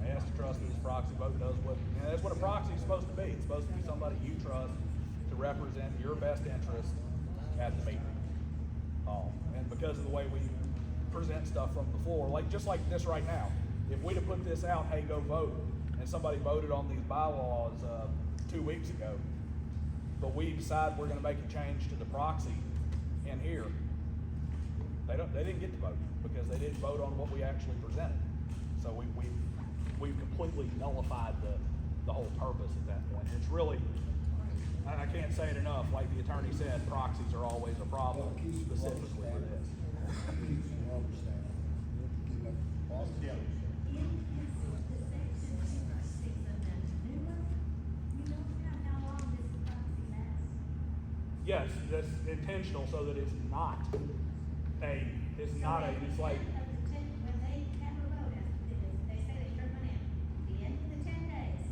has to trust that his proxy vote does what, and that's what a proxy is supposed to be. It's supposed to be somebody you trust to represent your best interest at the meeting. And because of the way we present stuff from the floor, just like this right now, if we'd have put this out, hey, go vote, and somebody voted on these bylaws 2 weeks ago, but we decide we're gonna make a change to the proxy in here, they didn't get to vote, because they didn't vote on what we actually presented. So we've completely nullified the whole purpose at that point. It's really, and I can't say it enough, like the attorney said, proxies are always a problem, specifically for this. Keeps the rubber stamp. Give up policy. Yeah. In the section 206 of the new one, you don't have how long this proxy lasts. Yes, that's intentional so that it's not it's like, When they have a vote, they say they turn one in, at the end of the 10 days,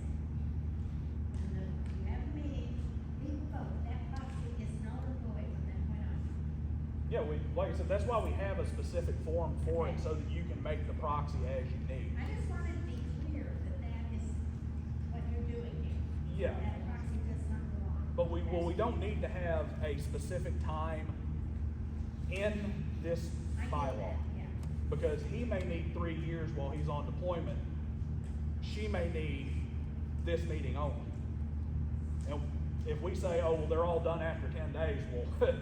and you have a meeting, people vote, that proxy is null and void from that point on. yeah, like I said, that's why we have a specific form for it, so that you can make the proxy as you need. I just wanted to be clear that that is what you're doing here. Yeah. That proxy does not go on. But we don't need to have a specific time in this I get bylaw. that, yeah. Because he may need 3 years while he's on deployment. She may need this meeting only. And if we say, oh, well, they're all done after 10 days, well,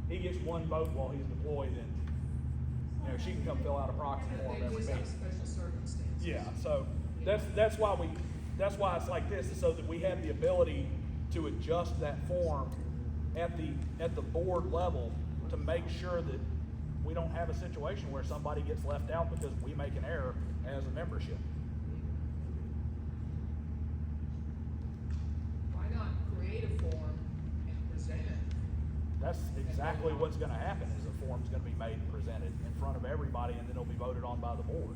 he gets one vote while he's deployed, and, she can come fill out a proxy form They every just have meeting. special circumstances. Yeah, so that's why it's like this, is so that we have the ability to adjust that form at the board level to make sure that we don't have a situation where somebody gets left out because we make an error as a membership. Why not create a form and present it? That's exactly what's gonna happen, is a form's gonna be made and presented in front of everybody, and then it'll be voted on by the board.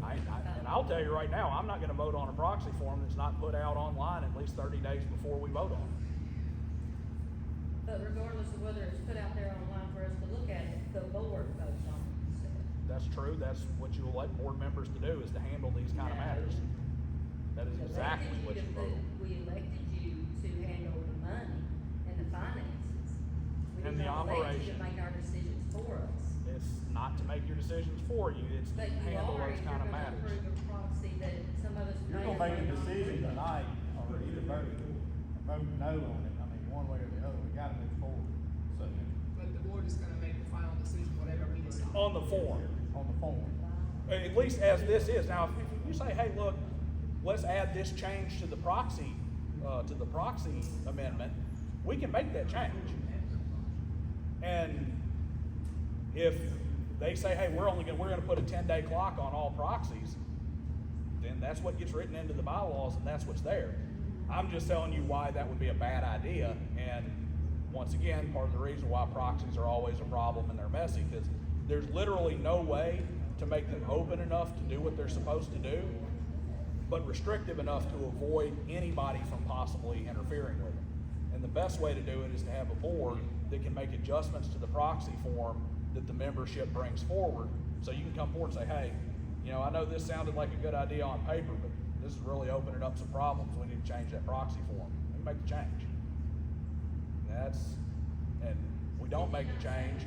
And I'll tell you right now, I'm not gonna vote on a proxy form that's not put out online at least 30 days before we vote on it. But regardless of whether it's put out there online for us to look at, the board votes on it. That's true, that's what you elect board members to do, is to handle these kind of matters. That is exactly what you vote. We elected you to handle the money and the finances. We And did the not elect you operation. to make our decisions for us. It's not to make your decisions for you, it's to But you handle are, those if you're kind of gonna matters. approve a proxy that some of us may You're or gonna make may a not decision approve. tonight, or either vote no on it, I mean, one way or the other, we gotta move forward. So, But the board is gonna make the final decision, whatever we decide. On the form, on the form. at least as this is. Now, if you say, hey, look, let's add this change to the proxy amendment, we can make that change. And if they say, hey, we're gonna put a 10-day clock on all proxies, then that's what gets written into the bylaws, and that's what's there. I'm just telling you why that would be a bad idea, and once again, part of the reason why proxies are always a problem and they're messy, because there's literally no way to make them open enough to do what they're supposed to do, but restrictive enough to avoid anybody from possibly interfering with them. And the best way to do it is to have a board that can make adjustments to the proxy form that the membership brings forward, so you can come forward and say, hey, I know this sounded like a good idea on paper, but this is really opening up some problems, we need to change that proxy form. We can make the change. And we don't make the change.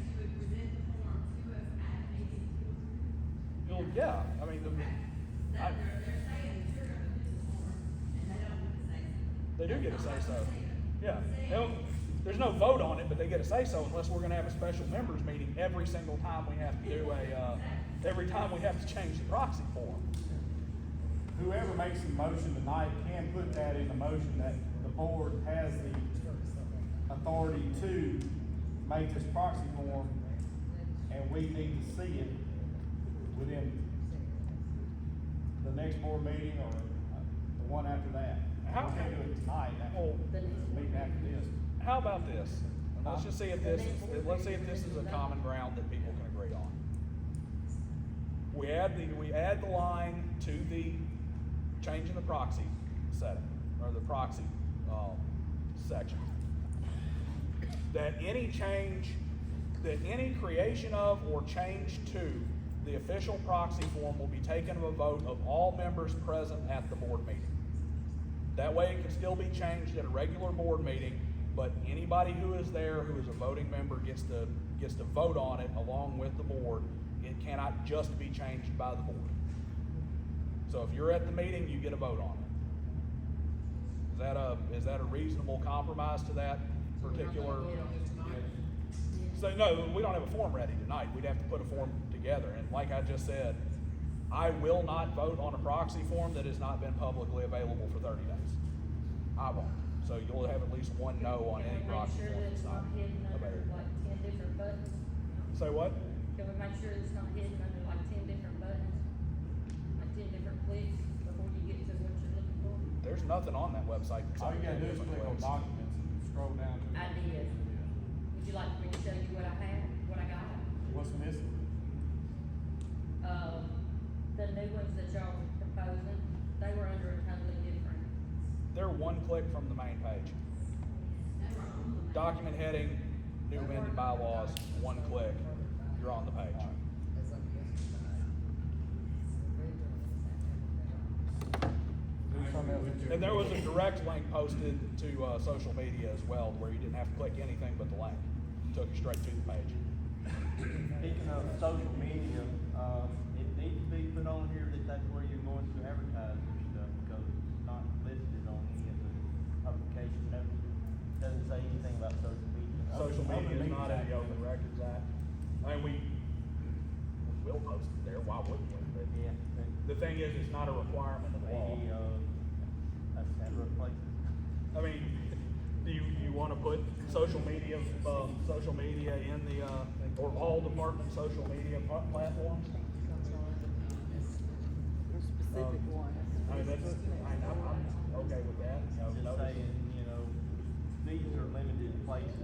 Well, yeah, I mean, they do get a say-so. Yeah, there's no vote on it, but they get a say-so unless we're gonna have a special members meeting every single time we have to do every time we have to change the proxy form. Whoever makes the motion tonight can put that in the motion that the board has the authority to make this proxy form, and we need to see it within the next board meeting or the one after that. How- We can't do it tonight, Well, the meeting after this. How about this? And let's just see if this is a common ground that people can agree on. We add the line to the change in the proxy setting, or the proxy, section. That any creation of or change to the official proxy form will be taken of a vote of all members present at the board meeting. That way it can still be changed at a regular board meeting, but anybody who is there who is a voting member gets to vote on it along with the board. It cannot just be changed by the board. So if you're at the meeting, you get a vote on it. Is that a reasonable compromise to that particular? Vote on this tonight. So no, we don't have a form ready tonight. We'd have to put a form together. And like I just said, I will not vote on a proxy form that has not been publicly available for 30 days. I won't. So you'll have at least one no on any proxy Can we form make that's sure that not it's not hidden under available. like 10 different buttons? Say what? Can we make sure it's not hidden under like 10 different buttons? Like 10 different clicks before you get to what you're looking for? There's nothing on that website. that's All you gotta do is different click on clicks. documents and scroll down to. I did. Would you like me to show you what I have, what I got? What's missing? The new ones that y'all were proposing, they were under a totally different. They're one click from the main page. Document heading, new amended bylaws, one click, you're on the page. And there was a direct link posted to social media as well, where you didn't have to click anything but the link. It took you straight to the page. Speaking of social media, it needs to be put on here that that's where you're going to advertise your stuff, because it's not listed on any of the publication notes. Doesn't say anything about social media. Social media is not in the Open Records Act. I mean, we will post it there, why wouldn't we? But Yeah. the thing is, it's not a requirement of law. Maybe, that's that replace. I mean, do you wanna put social media in the, or all department social media platforms? The specific one. I mean, I'm okay with that. Just saying, these are limited places.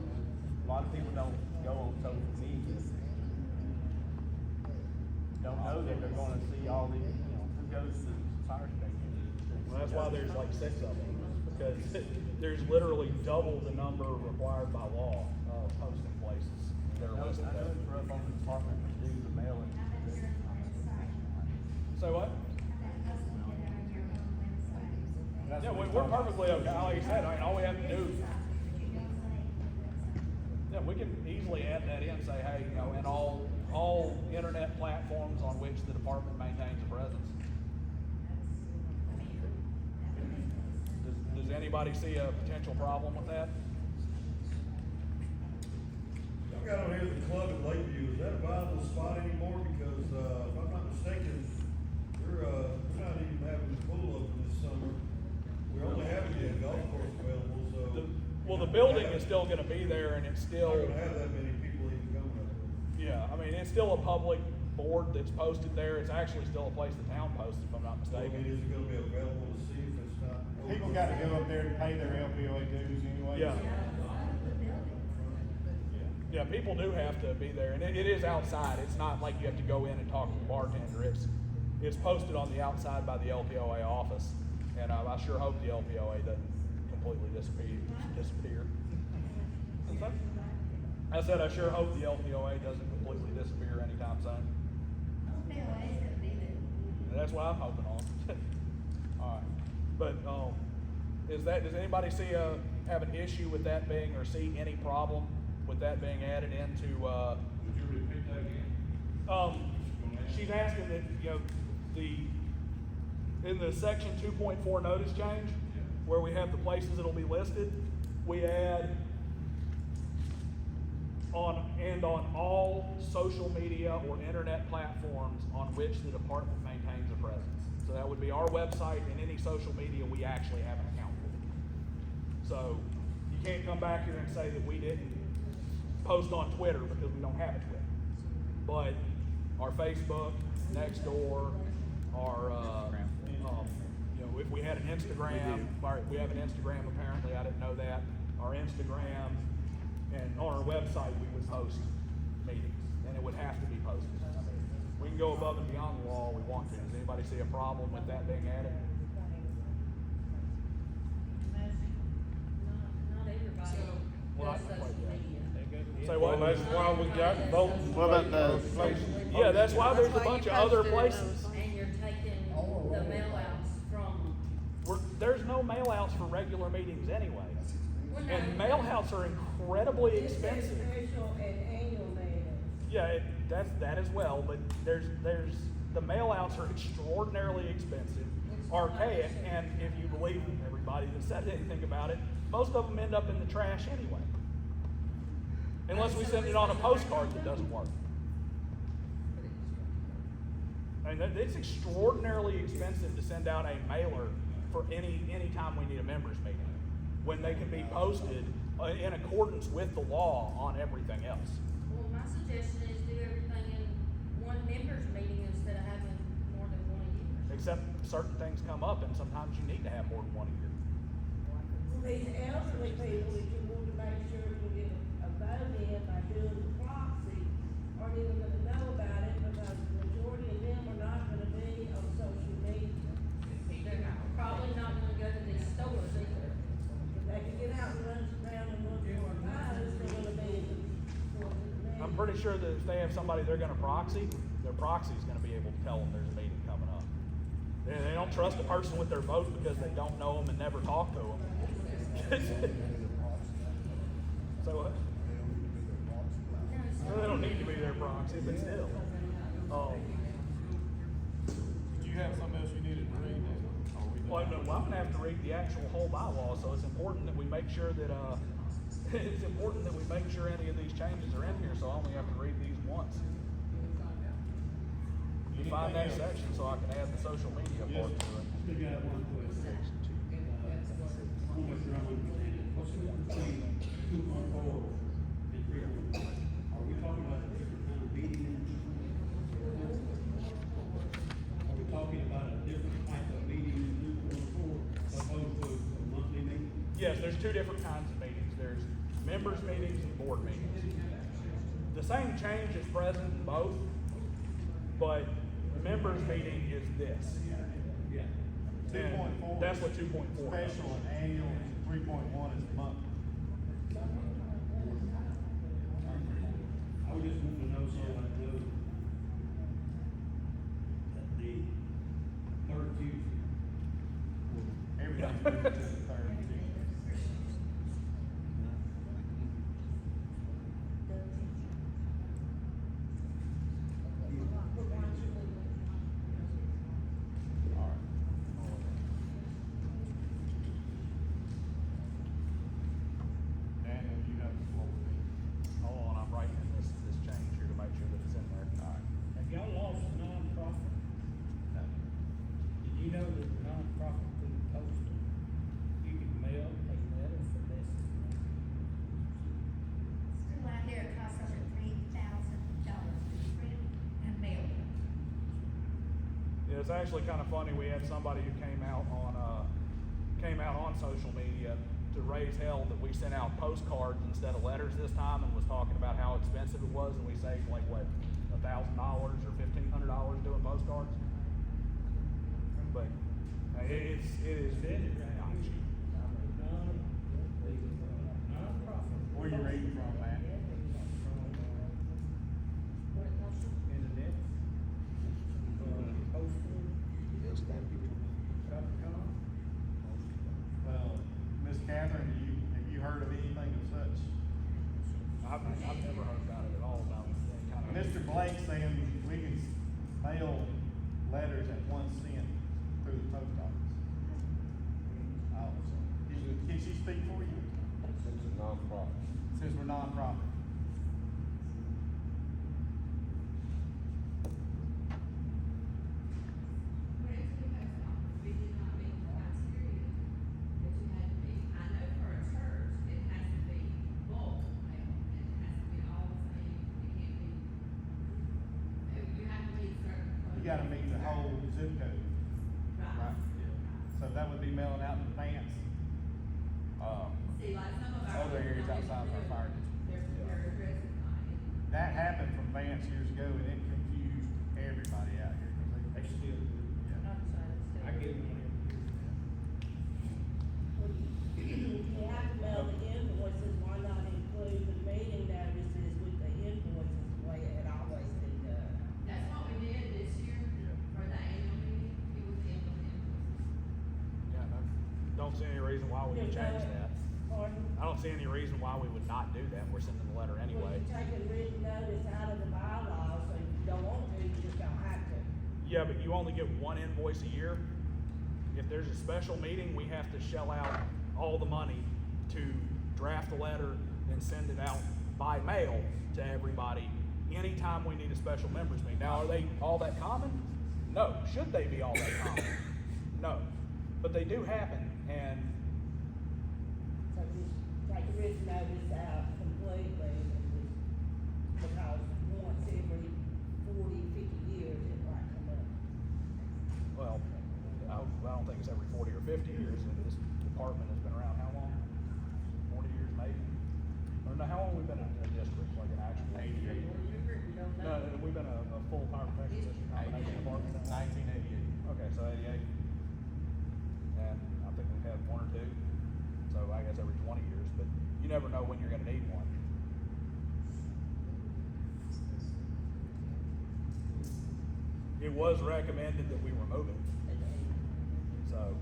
A lot of people don't go on social media. Don't know that they're gonna see all these, who goes to the fire station? Well, that's why there's like 6 of them, because there's literally double the number required by law of posting places that are I know listed there. it's rough on the department to do the mailing. Say what? That's Yeah, what we're talking about. perfectly okay. Like you said, I mean, all we have to do. Yeah, we can easily add that in and say, hey, in all internet platforms on which the department maintains a presence. Does anybody see a potential problem with that? I've got on here the club at Lakeview, is that a viable spot anymore? Because, if I'm not mistaken, we're not even having the pool open this summer. We're only having the golf course available, so. Well, the building is still gonna be there and it's still, Not gonna have that many people even coming up there. yeah, I mean, it's still a public board that's posted there. It's actually still a place the town posted, if I'm not So, I mean, mistaken. is it gonna be available to see if it's not? People gotta go up there and pay their LPOA dues anyway. Yeah. Yeah, people do have to be there, and it is outside. It's not like you have to go in and talk to the bartender. It's posted on the outside by the LPOA office, and I sure hope the LPOA doesn't completely disappear. I said I sure hope the LPOA doesn't completely disappear anytime soon. And that's what I'm hoping on. All right, but does anybody have an issue with that being, or see any problem with that being added into? Would you repeat that again? She's asking that in the section 2.4 notice change, where we have the places that'll be listed, we add on all social media or internet platforms on which the department maintains a presence. So that would be our website and any social media we actually have an account for. So you can't come back here and say that we didn't post on Twitter because we don't have a Twitter. But our Facebook, Nextdoor, our, if we had an Instagram, we have an Instagram apparently, I didn't know that. Our Instagram, and on our website, we would post meetings, and it would have to be posted. I mean, we can go above and beyond the law we want to. Does anybody see a problem with that being added? Not everybody Well, does not social quite yet. media. Say what? Well, that's why we got voting. What about the- Yeah, that's why there's a That's why bunch you of other posted it places. on- And you're taking the mail outs from, There's no mail outs for regular meetings anyway. well, And no. mail outs are incredibly expensive. Special and annual meetings. Yeah, that's that as well, but the mail outs are extraordinarily expensive, archaic, and if you believe every everybody that said anything about it. Most of them end up in the trash anyway. Unless we send it on a postcard that doesn't work. I mean, it's extraordinarily expensive to send out a mailer for any time we need a members meeting, when they can be posted in accordance with the law on everything else. Well, my suggestion is do everything in one members meeting instead of having more than one a year. Except certain things come up and sometimes you need to have more than one a year. These elderly people that you want to make sure can get a vote in by doing the proxy aren't even gonna know about it because the majority of them are not gonna be on social media. They're probably not gonna go to these stores either. If they can get out and run around and look for voters, they're gonna be in the. I'm pretty sure that if they have somebody they're gonna proxy, their proxy's gonna be able to tell them there's a meeting coming up. They don't trust a person with their vote because they don't know them and never talk to them. So what? Well, they don't need to be their proxy, but still. Do you have something else you needed to read? Well, no, I'm gonna have to read the actual whole bylaw, so it's important that we make sure that, it's important that we make sure any of these changes are in here, so I only have to read these once. You find that section so I can add the social media part to it. We got one question. What's the difference between 2.4 and 3.1? Are we talking about a different kind of meeting? Are we talking about a different type of meeting in 2.4 opposed to a monthly meeting? Yes, there's two different kinds of meetings. There's members meetings and board meetings. The same change is present in both, but members meeting is this. Yeah. And 2.4. that's what 2.4 is. Special and annual, and 3.1 is monthly. I would just want to know so I know that the third Tuesday. Everything's moved to the third Tuesday. All right. Daniel, you have the floor. Hold on, I'm writing in this change here to make sure that it's in there. All right. Have y'all lost a nonprofit? Did you know that the nonprofit through the postal, you can mail a letter for less than School out there, it costs over $3,000 to print and mail them. Yeah, it's actually kind of funny. We had somebody who came out on social media to raise hell that we sent out postcards instead of letters this time, and was talking about how expensive it was, and we saved like what, $1,000 or $1,500 doing postcards. But it is not cheap. nonprofit. Where you reading from, Matt? Internet. Postal. .com. Well, Miss Catherine, have you heard of anything of such? I've never heard about it at all, about any kind of. Mr. Blake saying we can mail letters at 1 cent through the post office. Oh, can she speak for you? Since it's nonprofit. Since we're nonprofit. You gotta meet the whole zip code. Right. So that would be mailing out in advance. Other areas outside of our fire district. That happened from Vance years ago, and it confused everybody out here, cause They still do. yeah. I get one every year. You have to mail the invoices, why not include the meeting notices with the invoices, the way it always been done? That's what we did this year for the annual meeting, it was the invoices. Yeah, no, don't see any reason why we would change that. Pardon? I don't see any reason why we would not do that. We're sending the letter Well, anyway. you're taking written notice out of the bylaws, so if you don't want to, you just don't have to. Yeah, but you only get one invoice a year. if there's a special meeting, we have to shell out all the money to draft a letter and send it out by mail to everybody anytime we need a special members meeting. Now, are they all that common? No. Should they be all that common? No. But they do happen, and So just take the written notice out completely and just, because once every 40, 50 years it might come up. well, I don't think it's every 40 or 50 years, and this department has been around how long? 40 years maybe? Or no, how long have we been in a district, like an actual? 88. No, we've been a full fire protection district combination department. 1988. Okay, so 88. And I think we've had one or two, so I guess every 20 years, but you never know when you're gonna need one. It was recommended that we remove it, so.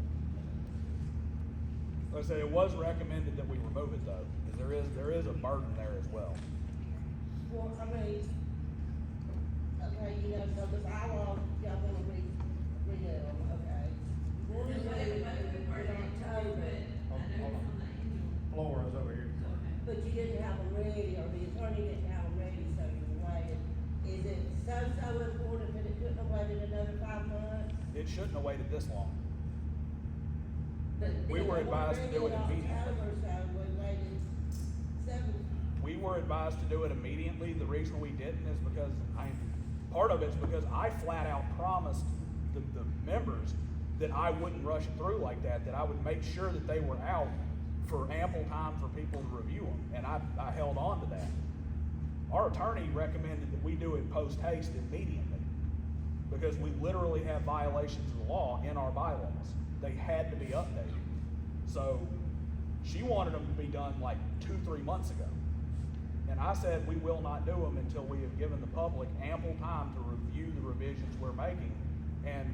Like I say, it was recommended that we remove it though, because there is a burden there as well. Well, I mean, okay, you know, so the bylaws, y'all wanna redo them, okay? One is in October, Flora's over here. but you didn't have them ready, or the attorney didn't have them ready, so you waited. Is it so important that it couldn't have waited another 5 months? It shouldn't have waited this long. But We then were they advised to weren't do it ready in immediately. October, so we waited 7. We were advised to do it immediately. The reason we didn't is because part of it's because I flat out promised the members that I wouldn't rush it through like that I would make sure that they were out for ample time for people to review them, and I held on to that. Our attorney recommended that we do it post haste immediately, because we literally have violations of the law in our bylaws. They had to be updated. So she wanted them to be done like 2-3 months ago. And I said, we will not do them until we have given the public ample time to review the revisions we're making. And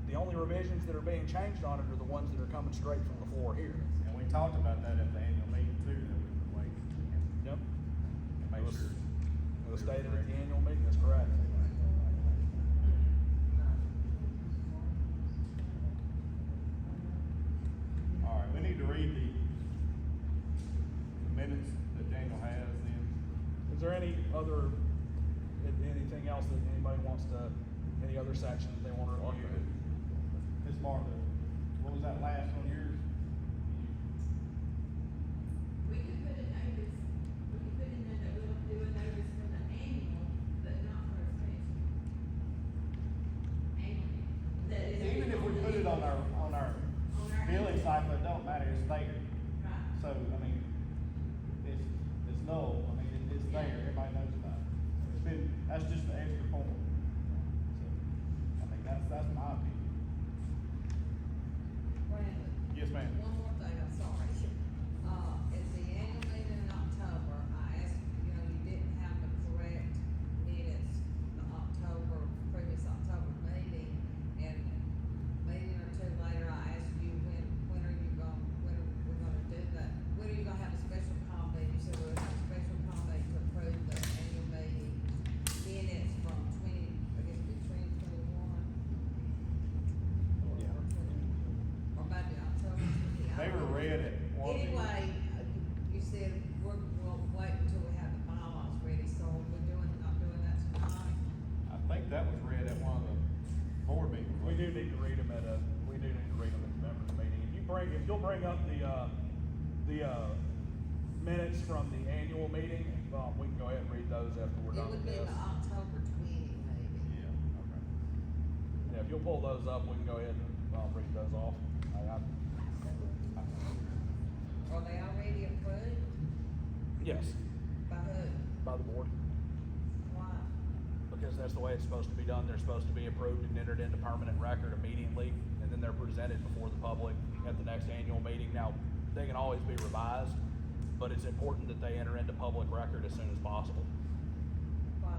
the only revisions that are being changed on it are the ones that are coming straight from the floor here. And we talked about that at the annual meeting too, that we would wait. Yep. Make sure. It was stated at the annual meeting, that's correct. All right, we need to read the minutes that Daniel has then. Is there anything else that anybody wants to, any other sections they want to review? Ms. Martha, what was that last one yours? We could put a notice, we could put in there that we'll do a notice for the annual, but not for a special. Annual. That is. Even if we put it on our billing cycle, it don't matter, it's there. Right. So, I mean, it's null, I mean, it's there, everybody knows about it. That's just the extra form. So, I mean, that's my opinion. Brandon. Yes, ma'am. One more thing, I'm sorry. At the annual meeting in October, I asked, you didn't have the correct minutes, the previous October meeting, and meeting or two later, I asked you, when are we gonna do that? When are you gonna have a special comment? You said we'll have a special comment to approve the annual meeting minutes from between 21. Yeah. Or maybe October 20. They were read at one. Anyway, you said we'll wait until we have the bylaws ready, so we're not doing that tonight? I think that was read at one of the board meetings. We do need to read them at the members meeting. If you'll bring up the minutes from the annual meeting, we can go ahead and read those after we're It done would with be this. the October 20 meeting. Yeah, okay. Yeah, if you'll pull those up, we can go ahead and, read those off. Are they already approved? Yes, By who? by the board, Why? because that's the way it's supposed to be done. They're supposed to be approved and entered into permanent record immediately, and then they're presented before the public at the next annual meeting. Now, they can always be revised, but it's important that they enter into public record as soon as possible. Why?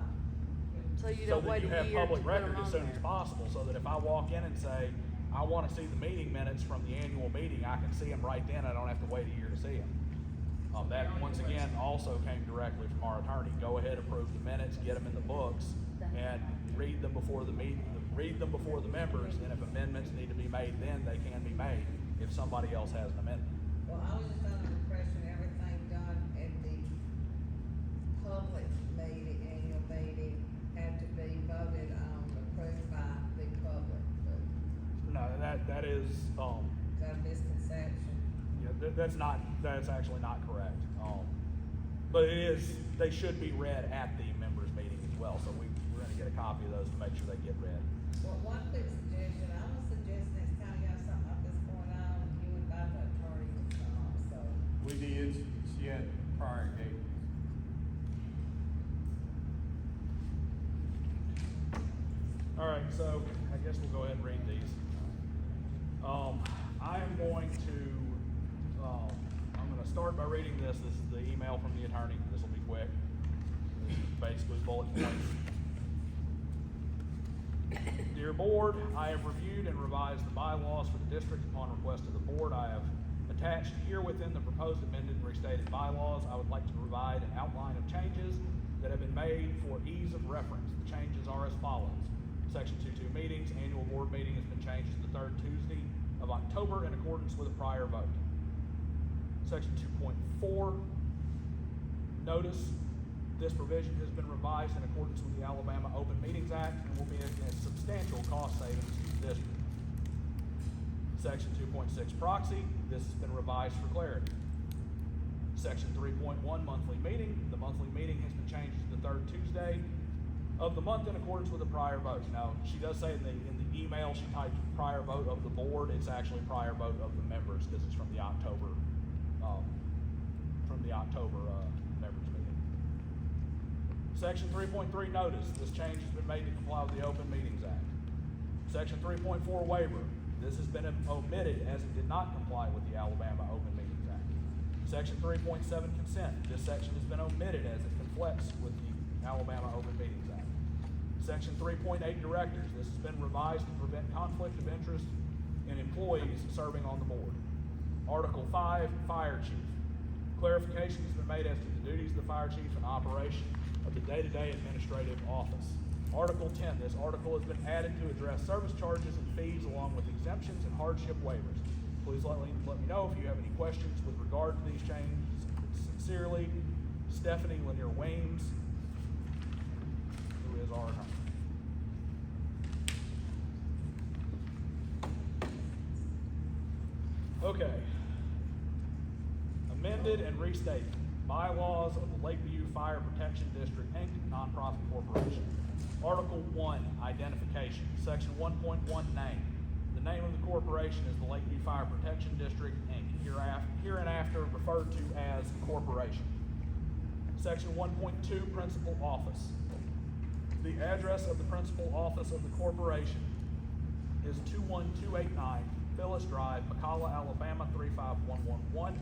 So you So don't that wait you a have year to public put record them as on soon as there. possible, so that if I walk in and say, I wanna see the meeting minutes from the annual meeting, I can see them right then, I don't have to wait a year to see them. That, once again, also came directly from our attorney. Go ahead, approve the minutes, get them in the books, and read them before the read them before the members, and if amendments need to be made, then they can be made if somebody else has an amendment. Well, I was just under the impression everything done at the public meeting, annual meeting, had to be voted on, approved by the public, but No, that is, is that a misconception? yeah, that's actually not correct. But it is, they should be read at the members meeting as well, so we're gonna get a copy of those to make sure they get read. Well, one quick suggestion, I would suggest next time you have something like this going on, you invite the attorney to come, so. We did, she had prior engagements. All right, so I guess we'll go ahead and read these. I am going to, I'm gonna start by reading this. This is the email from the attorney. This will be quick. This is basically bullet points. Dear Board, I have reviewed and revised the bylaws for the district upon request of the Board. I have attached here within the proposed amended and restated bylaws. I would like to provide an outline of changes that have been made for ease of reference. The changes are as follows. Section 2.2 meetings, annual board meeting has been changed to the third Tuesday of October in accordance with a prior vote. Section 2.4, notice, this provision has been revised in accordance with the Alabama Open Meetings Act and will be a substantial cost savings to the district. Section 2.6, proxy, this has been revised for clarity. Section 3.1, monthly meeting, the monthly meeting has been changed to the third Tuesday of the month in accordance with the prior vote. Now, she does say in the email, she typed prior vote of the board. It's actually prior vote of the members because it's from the October members meeting. Section 3.3, notice. This change has been made to comply with the Open Meetings Act. Section 3.4, waiver. This has been omitted as it did not comply with the Alabama Open Meetings Act. Section 3.7, consent. This section has been omitted as it conflicts with the Alabama Open Meetings Act. Section 3.8, directors. This has been revised to prevent conflict of interest in employees serving on the board. Article 5, fire chief. Clarification has been made as to the duties of the fire chief and operation of the day-to-day administrative office. Article 10, this article has been added to address service charges and fees along with exemptions and hardship waivers. Please let me know if you have any questions with regard to these changes. Sincerely, Stephanie Lanier Weems, who is our attorney. Okay. Amended and restated bylaws of the Lakeview Fire Protection District, Inc., nonprofit corporation. Article 1, identification. Section 1.1, name. The name of the corporation is the Lakeview Fire Protection District, Inc., hereinafter referred to as corporation. Section 1.2, principal office. The address of the principal office of the corporation is 21289 Phyllis Drive, McCalla, Alabama 35111.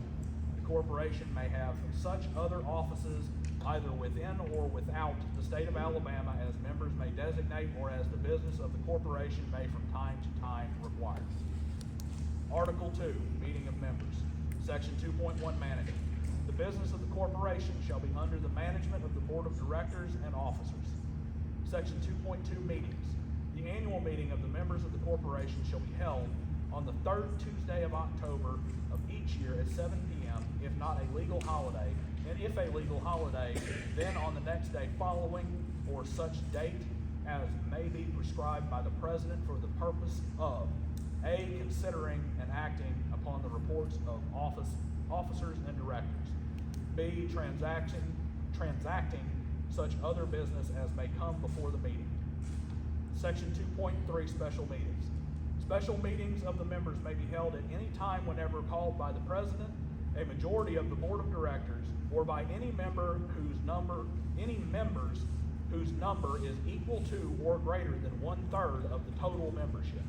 The corporation may have such other offices either within or without the state of Alabama as members may designate or as the business of the corporation may from time to time require. Article 2, meeting of members. Section 2.1, management. The business of the corporation shall be under the management of the board of directors and officers. Section 2.2, meetings. The annual meeting of the members of the corporation shall be held on the third Tuesday of October of each year at 7 p.m., if not a legal holiday, and if a legal holiday, then on the next day following, or such date as may be prescribed by the president for the purpose of A, considering and acting upon the reports of officers and directors, B, transacting such other business as may come before the meeting. Section 2.3, special meetings. Special meetings of the members may be held at any time whenever called by the president, a majority of the board of directors, or by any members whose number is equal to or greater than 1/3 of the total membership.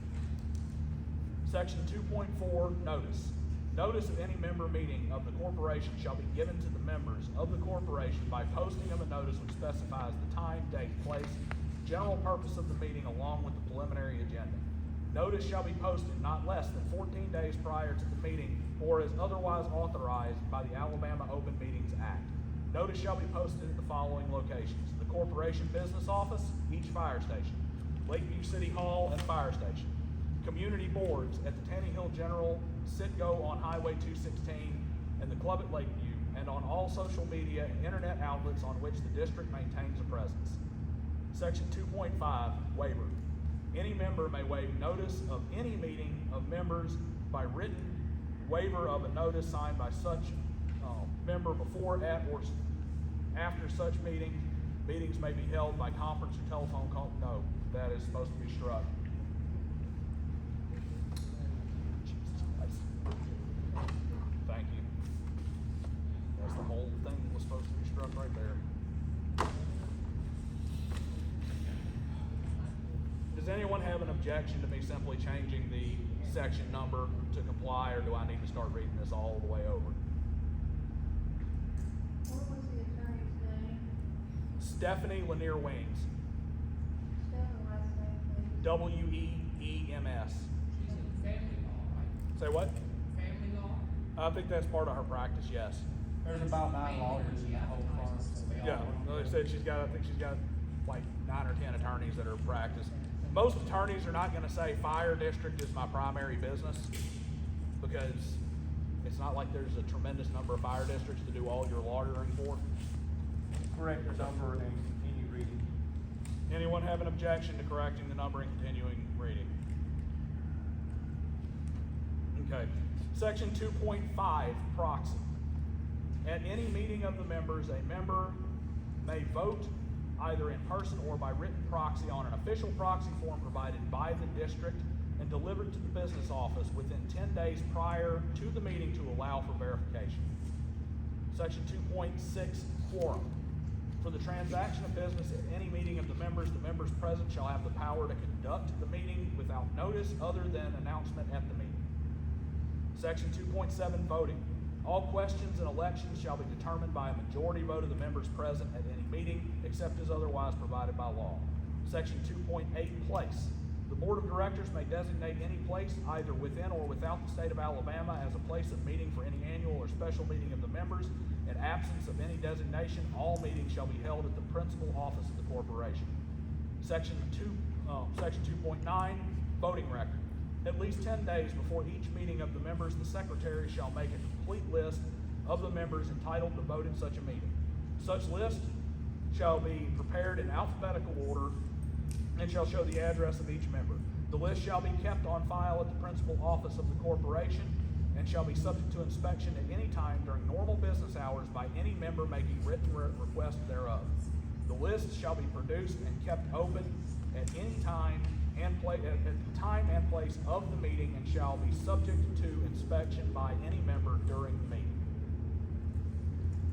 Section 2.4, notice. Notice of any member meeting of the corporation shall be given to the members of the corporation by posting of a notice which specifies the time, date, place, general purpose of the meeting along with the preliminary agenda. Notice shall be posted not less than 14 days prior to the meeting or as otherwise authorized by the Alabama Open Meetings Act. Notice shall be posted at the following locations: the corporation business office, each fire station, Lakeview City Hall and Fire Station. Community boards at the Tanny Hill General, Citgo on Highway 216, and the club at Lakeview, and on all social media and internet outlets on which the district maintains a presence. Section 2.5, waiver. Any member may waive notice of any meeting of members by written waiver of a notice signed by such member before, at, or after such meeting. Meetings may be held by conference or telephone call. No, that is supposed to be struck. Jesus Christ. Thank you. That's the whole thing that was supposed to be struck right there. Does anyone have an objection to me simply changing the section number to comply, or do I need to start reading this all the way over? What was the attorney's name? Stephanie Lanier Weems. Spell the last name, please. W-E-E-M-S. She's in family law, right? Say what? Family law? I think that's part of her practice, yes. There's about 9 lawyers in the whole firm, so they all. Yeah, like I said, I think she's got like 9 or 10 attorneys that are practice. Most attorneys are not gonna say fire district is my primary business, because it's not like there's a tremendous number of fire districts to do all your lawyering for. Correct the number and continue reading. Anyone have an objection to correcting the number and continuing reading? Okay. Section 2.5, proxy. At any meeting of the members, a member may vote either in person or by written proxy on an official proxy form provided by the district and delivered to the business office within 10 days prior to the meeting to allow for verification. Section 2.6, quorum. For the transaction of business at any meeting of the members present shall have the power to conduct the meeting without notice other than announcement at the meeting. Section 2.7, voting. All questions and elections shall be determined by a majority vote of the members present at any meeting, except as otherwise provided by law. Section 2.8, place. The board of directors may designate any place, either within or without the state of Alabama, as a place of meeting for any annual or special meeting of the members. In absence of any designation, all meetings shall be held at the principal office of the corporation. Section 2.9, voting record. At least 10 days before each meeting of the members, the secretary shall make a complete list of the members entitled to vote in such a meeting. Such list shall be prepared in alphabetical order and shall show the address of each member. The list shall be kept on file at the principal office of the corporation and shall be subject to inspection at any time during normal business hours by any member making written request thereof. The list shall be produced and kept open at any time and at the time and place of the meeting, and shall be subject to inspection by any member during the meeting.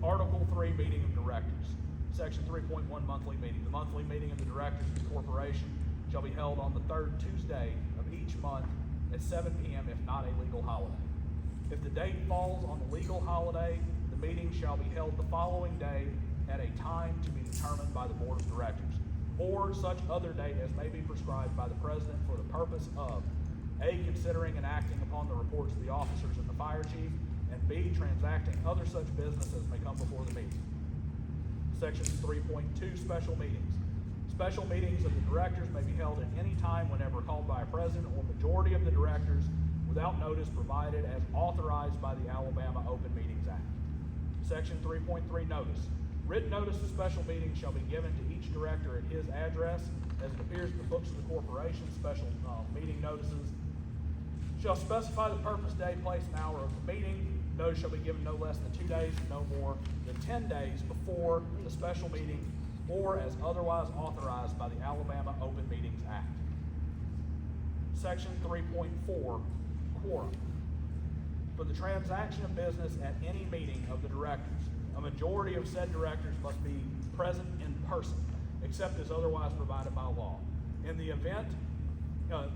Article 3, meeting of directors. Section 3.1, monthly meeting. The monthly meeting of the directors of the corporation shall be held on the third Tuesday of each month at 7 p.m. if not a legal holiday. If the date falls on the legal holiday, the meeting shall be held the following day at a time to be determined by the board of directors, or such other date as may be prescribed by the president for the purpose of A, considering and acting upon the reports of the officers and the fire chief, and B, transacting other such business as may come before the meeting. Section 3.2, special meetings. Special meetings of the directors may be held at any time whenever called by a president or majority of the directors without notice provided as authorized by the Alabama Open Meetings Act. Section 3.3, notice. Written notice of special meetings shall be given to each director at his address as it appears in the books of the corporation. Special meeting notices shall specify the purpose, day, place, and hour of the meeting. Notice shall be given no less than 2 days and no more than 10 days before the special meeting or as otherwise authorized by the Alabama Open Meetings Act. Section 3.4, quorum. For the transaction of business at any meeting of the directors, a majority of said directors must be present in person, except as otherwise provided by law. In the event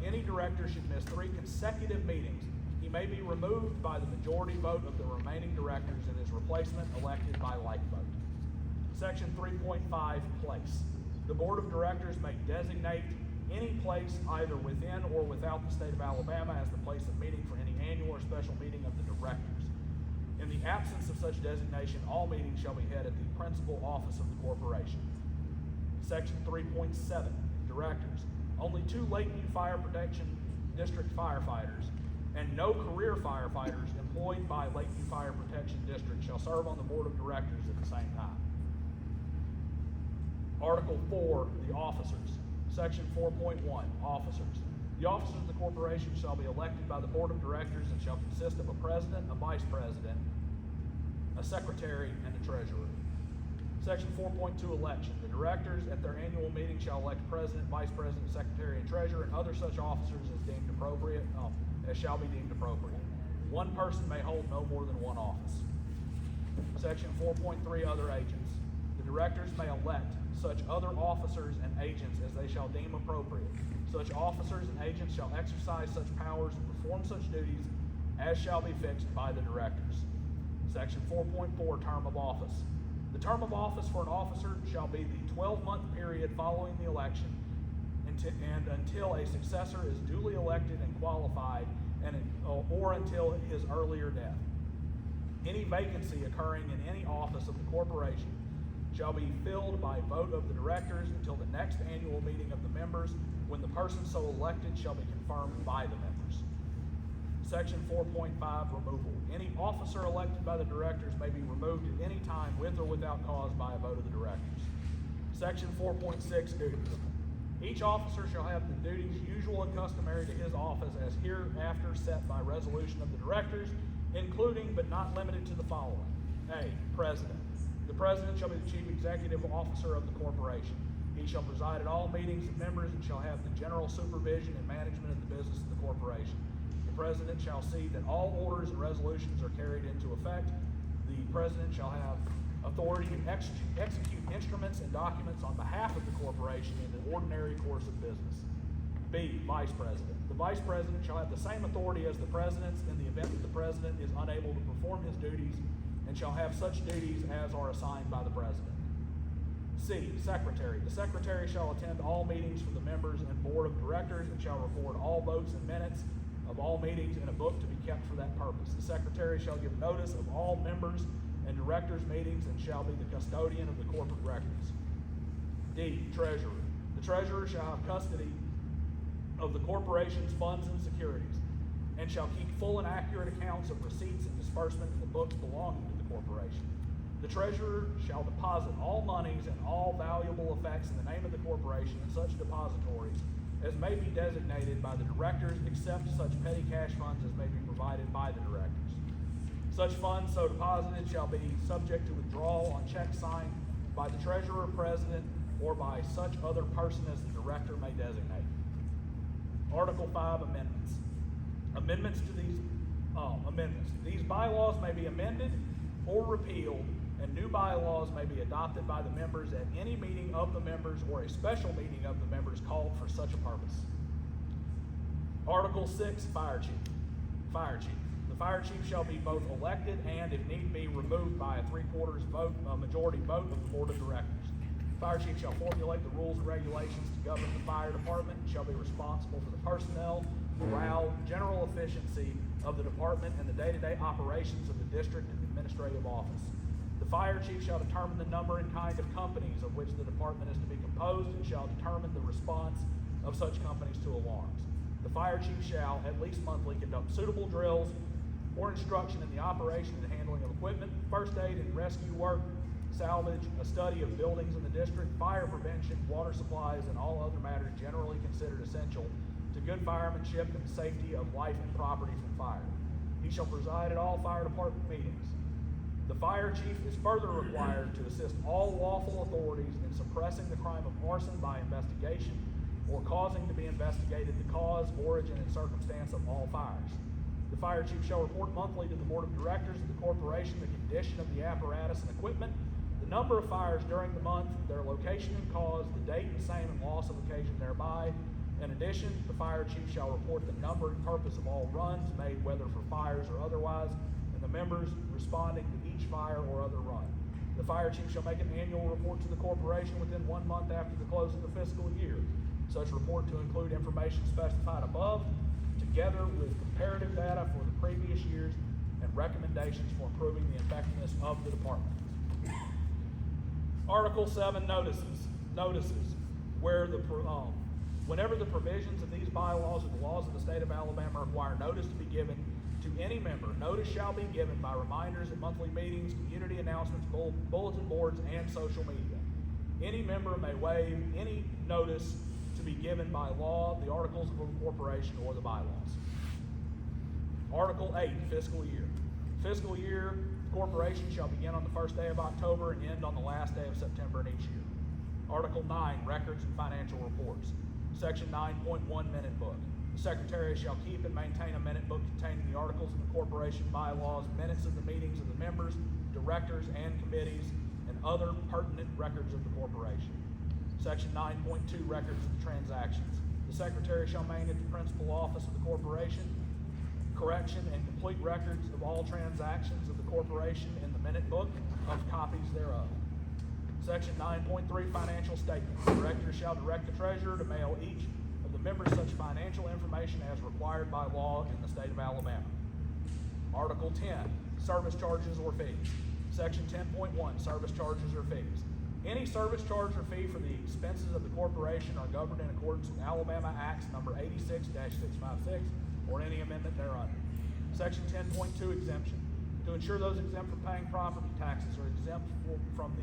any director should miss 3 consecutive meetings, he may be removed by the majority vote of the remaining directors and his replacement elected by like vote. Section 3.5, place. The board of directors may designate any place either within or without the state of Alabama as the place of meeting for any annual or special meeting of the directors. In the absence of such designation, all meetings shall be held at the principal office of the corporation. Section 3.7, directors. Only 2 Lakeview Fire Protection District firefighters and no career firefighters employed by Lakeview Fire Protection District shall serve on the board of directors at the same time. Article 4, the officers. Section 4.1, officers. The officers of the corporation shall be elected by the board of directors and shall consist of a president, a vice president, a secretary, and a treasurer. Section 4.2, election. The directors at their annual meeting shall elect president, vice president, secretary, and treasurer, and other such officers as deemed appropriate, as shall be deemed appropriate. One person may hold no more than one office. Section 4.3, other agents. The directors may elect such other officers and agents as they shall deem appropriate. Such officers and agents shall exercise such powers and perform such duties as shall be fixed by the directors. Section 4.4, term of office. The term of office for an officer shall be the 12-month period following the election and until a successor is duly elected and qualified, or until his earlier death. Any vacancy occurring in any office of the corporation shall be filled by vote of the directors until the next annual meeting of the members, when the person so elected shall be confirmed by the members. Section 4.5, removal. Any officer elected by the directors may be removed at any time with or without cause by a vote of the directors. Section 4.6, duties. Each officer shall have the duties usual and customary to his office as hereafter set by resolution of the directors, including but not limited to the following. A, president. The president shall be the chief executive officer of the corporation. He shall preside at all meetings of members and shall have the general supervision and management of the business of the corporation. The president shall see that all orders and resolutions are carried into effect. The president shall have authority to execute instruments and documents on behalf of the corporation in the ordinary course of business. B, vice president. The vice president shall have the same authority as the president's in the event that the president is unable to perform his duties, and shall have such duties as are assigned by the president. C, secretary. The secretary shall attend all meetings for the members and board of directors and shall record all votes and minutes of all meetings in a book to be kept for that purpose. The secretary shall give notice of all members and directors' meetings and shall be the custodian of the corporate records. D, treasurer. The treasurer shall have custody of the corporation's funds and securities, and shall keep full and accurate accounts of receipts and disbursement in the books belonging to the corporation. The treasurer shall deposit all monies and all valuable effects in the name of the corporation in such depositories as may be designated by the directors, except such petty cash funds as may be provided by the directors. Such funds so deposited shall be subject to withdrawal on checks signed by the treasurer, president, or by such other person as the director may designate. Article 5, amendments. Amendments to these amendments. These bylaws may be amended or repealed, and new bylaws may be adopted by the members at any meeting of the members or a special meeting of the members called for such a purpose. Article 6, fire chief. Fire chief. The fire chief shall be both elected and, if need be, removed by a 3/4 vote, majority vote of the board of directors. The fire chief shall formulate the rules and regulations to govern the fire department and shall be responsible for the personnel, morale, general efficiency of the department, and the day-to-day operations of the district and administrative office. The fire chief shall determine the number and kind of companies of which the department is to be composed and shall determine the response of such companies to alarms. The fire chief shall, at least monthly, conduct suitable drills or instruction in the operation and handling of equipment, first aid and rescue work, salvage, a study of buildings in the district, fire prevention, water supplies, and all other matters generally considered essential to good firemanship and safety of life and property from fire. He shall preside at all fire department meetings. The fire chief is further required to assist all lawful authorities in suppressing the crime of arson by investigation or causing to be investigated the cause, origin, and circumstance of all fires. The fire chief shall report monthly to the board of directors of the corporation the condition of the apparatus and equipment, the number of fires during the month, their location and cause, the date and same and loss of occasion thereby. In addition, the fire chief shall report the number and purpose of all runs made, whether for fires or otherwise, and the members responding to each fire or other run. The fire chief shall make an annual report to the corporation within 1 month after the close of the fiscal year. Such report to include information specified above, together with comparative data for the previous years and recommendations for improving the effectiveness of the department. Article 7, notices. Notices. Where the Whenever the provisions of these bylaws or the laws of the state of Alabama require notice to be given to any member, notice shall be given by reminders at monthly meetings, community announcements, bulletin boards, and social media. Any member may waive any notice to be given by law, the articles of incorporation, or the bylaws. Article 8, fiscal year. Fiscal year corporation shall begin on the first day of October and end on the last day of September in each year. Article 9, records and financial reports. Section 9.1, minute book. The secretary shall keep and maintain a minute book containing the articles of incorporation, bylaws, minutes of the meetings of the members, directors, and committees, and other pertinent records of the corporation. Section 9.2, records of the transactions. The secretary shall maintain at the principal office of the corporation correction and complete records of all transactions of the corporation in the minute book of copies thereof. Section 9.3, financial statements. The director shall direct the treasurer to mail each of the members such financial information as required by law in the state of Alabama. Article 10, service charges or fees. Section 10.1, service charges or fees. Any service charge or fee for the expenses of the corporation are governed in accordance with Alabama Acts number 86-656 or any amendment thereunter. Section 10.2, exemption. To ensure those exempt from paying property taxes are exempt from the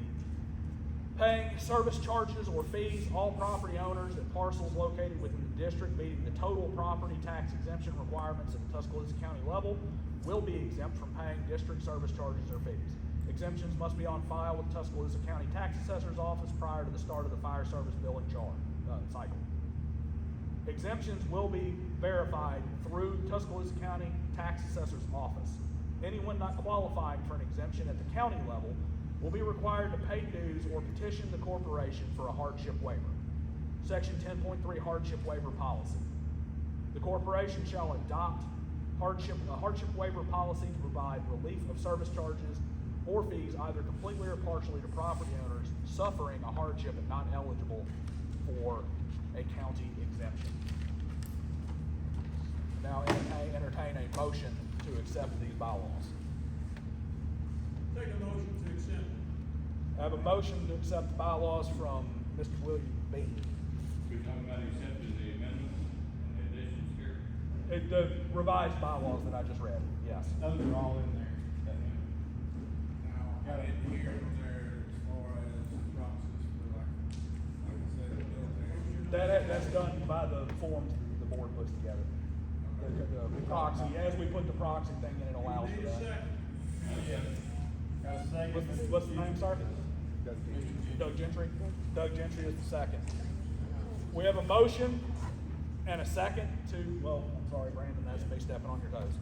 paying service charges or fees, all property owners and parcels located within the district meeting the total property tax exemption requirements at the Tuscaloosa County level will be exempt from paying district service charges or fees. Exemptions must be on file with Tuscaloosa County Tax Assessor's Office prior to the start of the fire service billing cycle. Exemptions will be verified through Tuscaloosa County Tax Assessor's Office. Anyone not qualifying for an exemption at the county level will be required to pay dues or petition the corporation for a hardship waiver. Section 10.3, hardship waiver policy. The corporation shall adopt a hardship waiver policy to provide relief of service charges or fees either completely or partially to property owners suffering a hardship and not eligible for a county exemption. Now entertain a motion to accept these bylaws. Take a motion to accept. I have a motion to accept the bylaws from Mr. William Bean. We're talking about accepting the amendments and the additions here. The revised bylaws that I just read, yes. Those are all in there. Now, I didn't hear there as far as the process for like I said, the military. That's done by the forms the board puts together. The proxy, as we put the proxy thing in, it allows for Need a that. second? Got a second? What's the name, sir? Doug Gentry. Doug Gentry is the second. We have a motion and a second to, well, I'm sorry, Brandon, that's me stepping on your toes.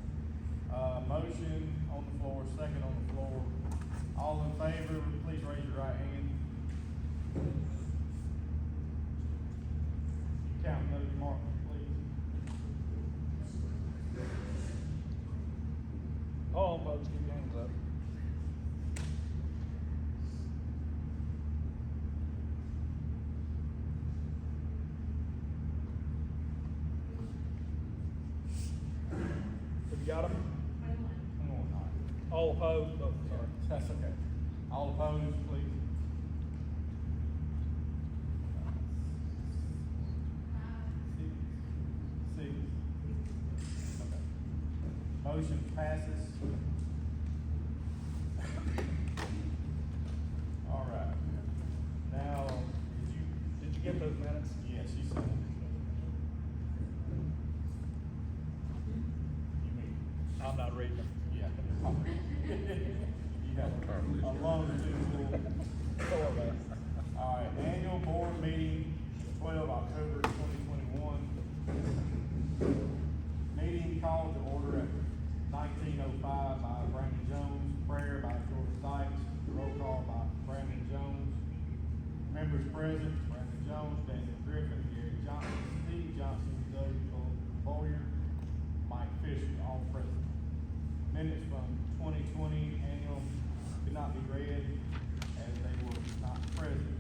Motion on the floor, second on the floor. All in favor, please raise your right hand. Count those marks, please. All opposed, keep your hands up. Have you got them? Come on, all right. All opposed? Oh, sorry. That's okay. All opposed, please. Six. Okay. Motion passes. All right. Now, Did you get those minutes? yes, you said. You mean, I'm not reading them. yeah. You got a long to All right, annual board meeting, 12 October 2021. Meeting called to order at 19:05 by Brandon Jones, prayer by George Sykes, roll call by Brandon Jones. Members present, Brandon Jones, Daniel Griffin, Gary Johnson, Steve Johnson, Doug Boyer, Mike Fisher, all present. Minutes from 2020 annual could not be read as they were not present.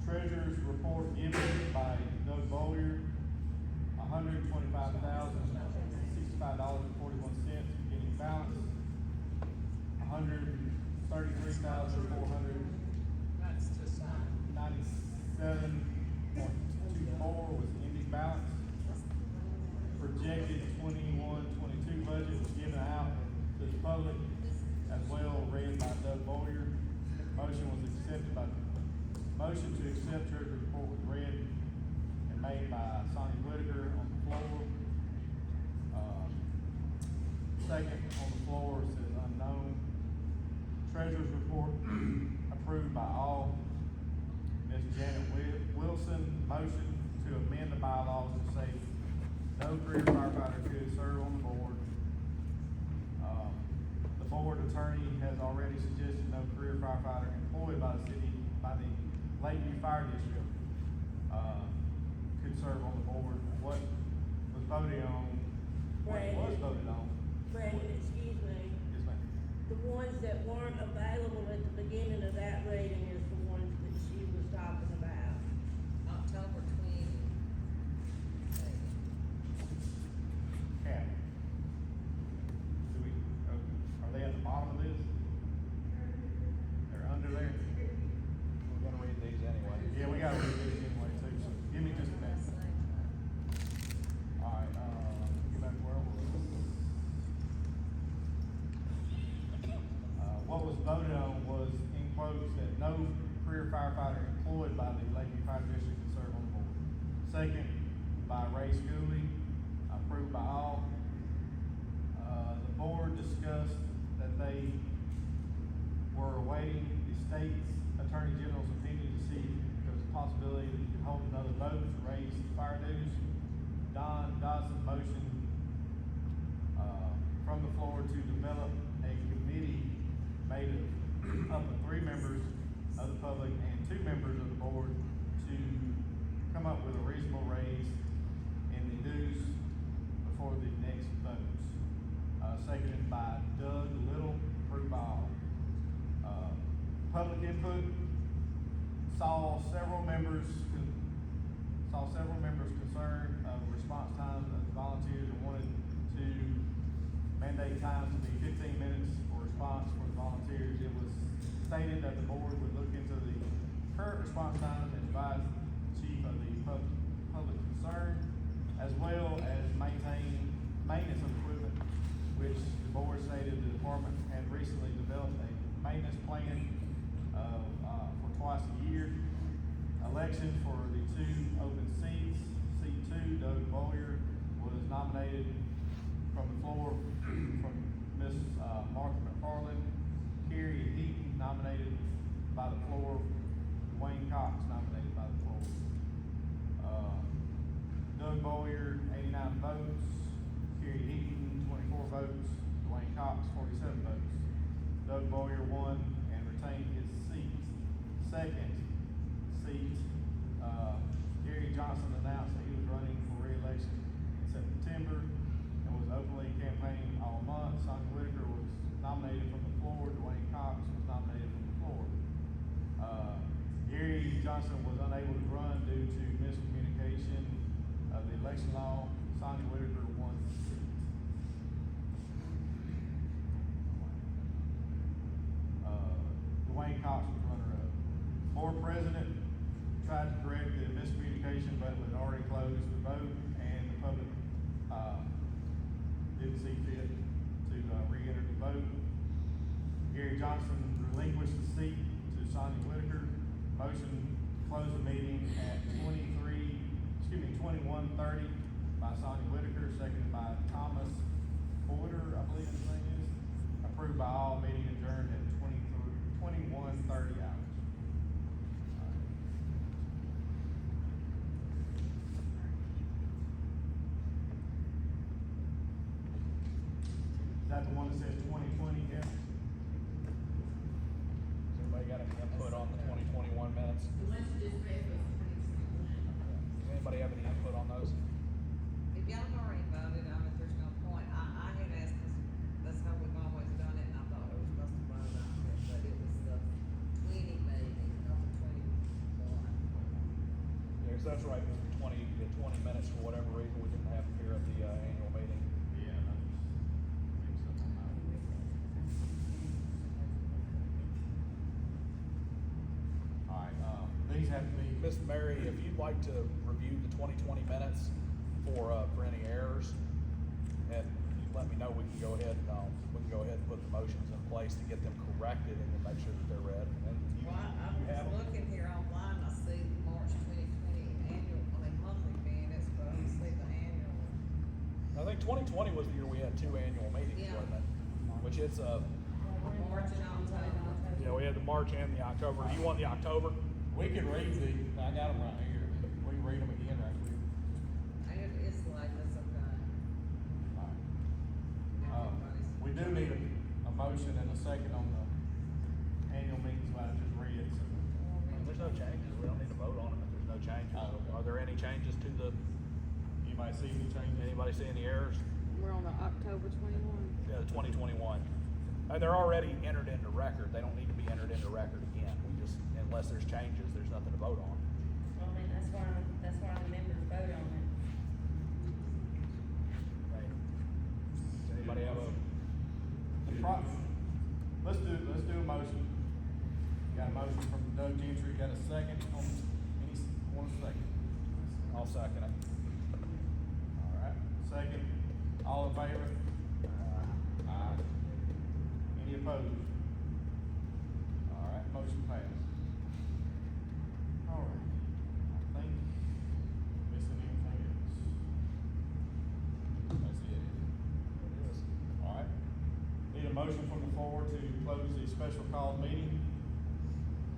Treasurer's report given by Doug Boyer, $125,065.41 beginning balance, $133,497 .24 was ending balance. Projected 21-22 budget was given out to the public as well, read by Doug Boyer. Motion to accept treasurer's report was read and made by Sonny Whitaker on the floor. Second on the floor says unknown. Treasurer's report approved by all. Ms. Janet Wilson, motion to amend the bylaws to say no career firefighter could serve on the board. The board attorney has already suggested no career firefighter employed by the Lakeview Fire District, could serve on the board. What was voted on, Brandon, excuse me, yes, ma'am. the ones that weren't available at the beginning of that reading is the ones that she was talking about. October 20. Cat. Are they at the bottom of this? They're under there? We're gonna read these anyway. Yeah, we gotta read these anyway too, so give me just a minute. Alright, get back to where I was. What was voted on was in quotes that no career firefighter employed by the Lakeview Fire District can serve on the board. Second, by Ray Schooley, approved by all. The board discussed that they were awaiting the state's attorney general's opinion to see if there was a possibility that you could hold another vote to raise fire dues. Don Dodson motion, from the floor to develop a committee made up of 3 members of the public and 2 members of the board to come up with a reasonable raise in the dues before the next votes. Seconded by Doug Little, approved by all. Public input, saw several members concerned of response times of volunteers and wanted to mandate times to be 15 minutes for response for the volunteers. It was stated that the board would look into the current response times and advise the chief of the public concern, as well as maintenance of equipment, which the board stated the department had recently developed a maintenance plan for twice a year. Election for the 2 open seats. Seat 2, Doug Boyer was nominated from the floor from Miss Martha McFarland. Carrie Heaton nominated by the floor. Dwayne Cox nominated by the floor. Doug Boyer, 89 votes. Carrie Heaton, 24 votes. Dwayne Cox, 47 votes. Doug Boyer won and retained his seat. Second seat, Gary Johnson announced that he was running for re-election in September and was openly campaigning all month. Sonny Whitaker was nominated from the floor. Dwayne Cox was nominated from the floor. Gary Johnson was unable to run due to miscommunication of the election law. Sonny Whitaker won the seat. Dwayne Cox was runner-up. Board president tried to correct the miscommunication, but had already closed the vote, and the public, didn't see fit to, re-enter the vote. Gary Johnson relinquished the seat to Sonny Whitaker. Motion to close the meeting at 21:30 by Sonny Whitaker, seconded by Thomas Porter, I believe his name is. Approved by all, meeting adjourned at 21:30 hours. Is that the one that says 2020, yeah? Has anybody got any input on the 2021 minutes? The ones you just read was 2021. Does anybody have any input on those? If y'all have already voted on it, there's no point. I had asked, that's how we've always done it, and I thought we were supposed to vote on it, but it was the 20 meeting, not the 21. Yeah, 'cause that's right, because the 20 minutes, for whatever reason, we didn't have here at the, annual meeting. Yeah, no, fix up on that. Alright, these have to be Miss Mary, if you'd like to review the 2020 minutes for any errors, and you let me know, we can go ahead and put the motions in place to get them corrected and then make sure that they're read. And you, Well, I you have was them? looking here online, I see March 2020 monthly minutes, but I don't see the annual. I think 2020 was the year we had 2 annual meetings, Yeah. wasn't it? Which it's March and October. yeah, we had the March and the October. Do you want the October? We can read I got them right here, we can read them again right here. It's like, that's okay. We do need a motion and a second on the annual meetings, what I just read, so. There's no changes. We don't need to vote on them if there's no changes. Oh, okay. Are there any changes to the, Anybody see any changes? anybody see any errors? We're on the October 21. Yeah, the 2021. And they're already entered into record. They don't need to be entered into record again. We just, unless there's changes, there's nothing to vote on. I mean, that's why the members vote on it. Right. Does anybody have a? Let's do a motion. Got a motion from Doug Gentry, got a second on, one second. I'll second it. All right, second, all in favor? Aye. Any opposed? All right, motion passed. All right, I think, missing anything else? That's it. It is. All right, need a motion from the floor to close the special call meeting.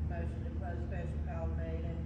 Motion to close special call meeting.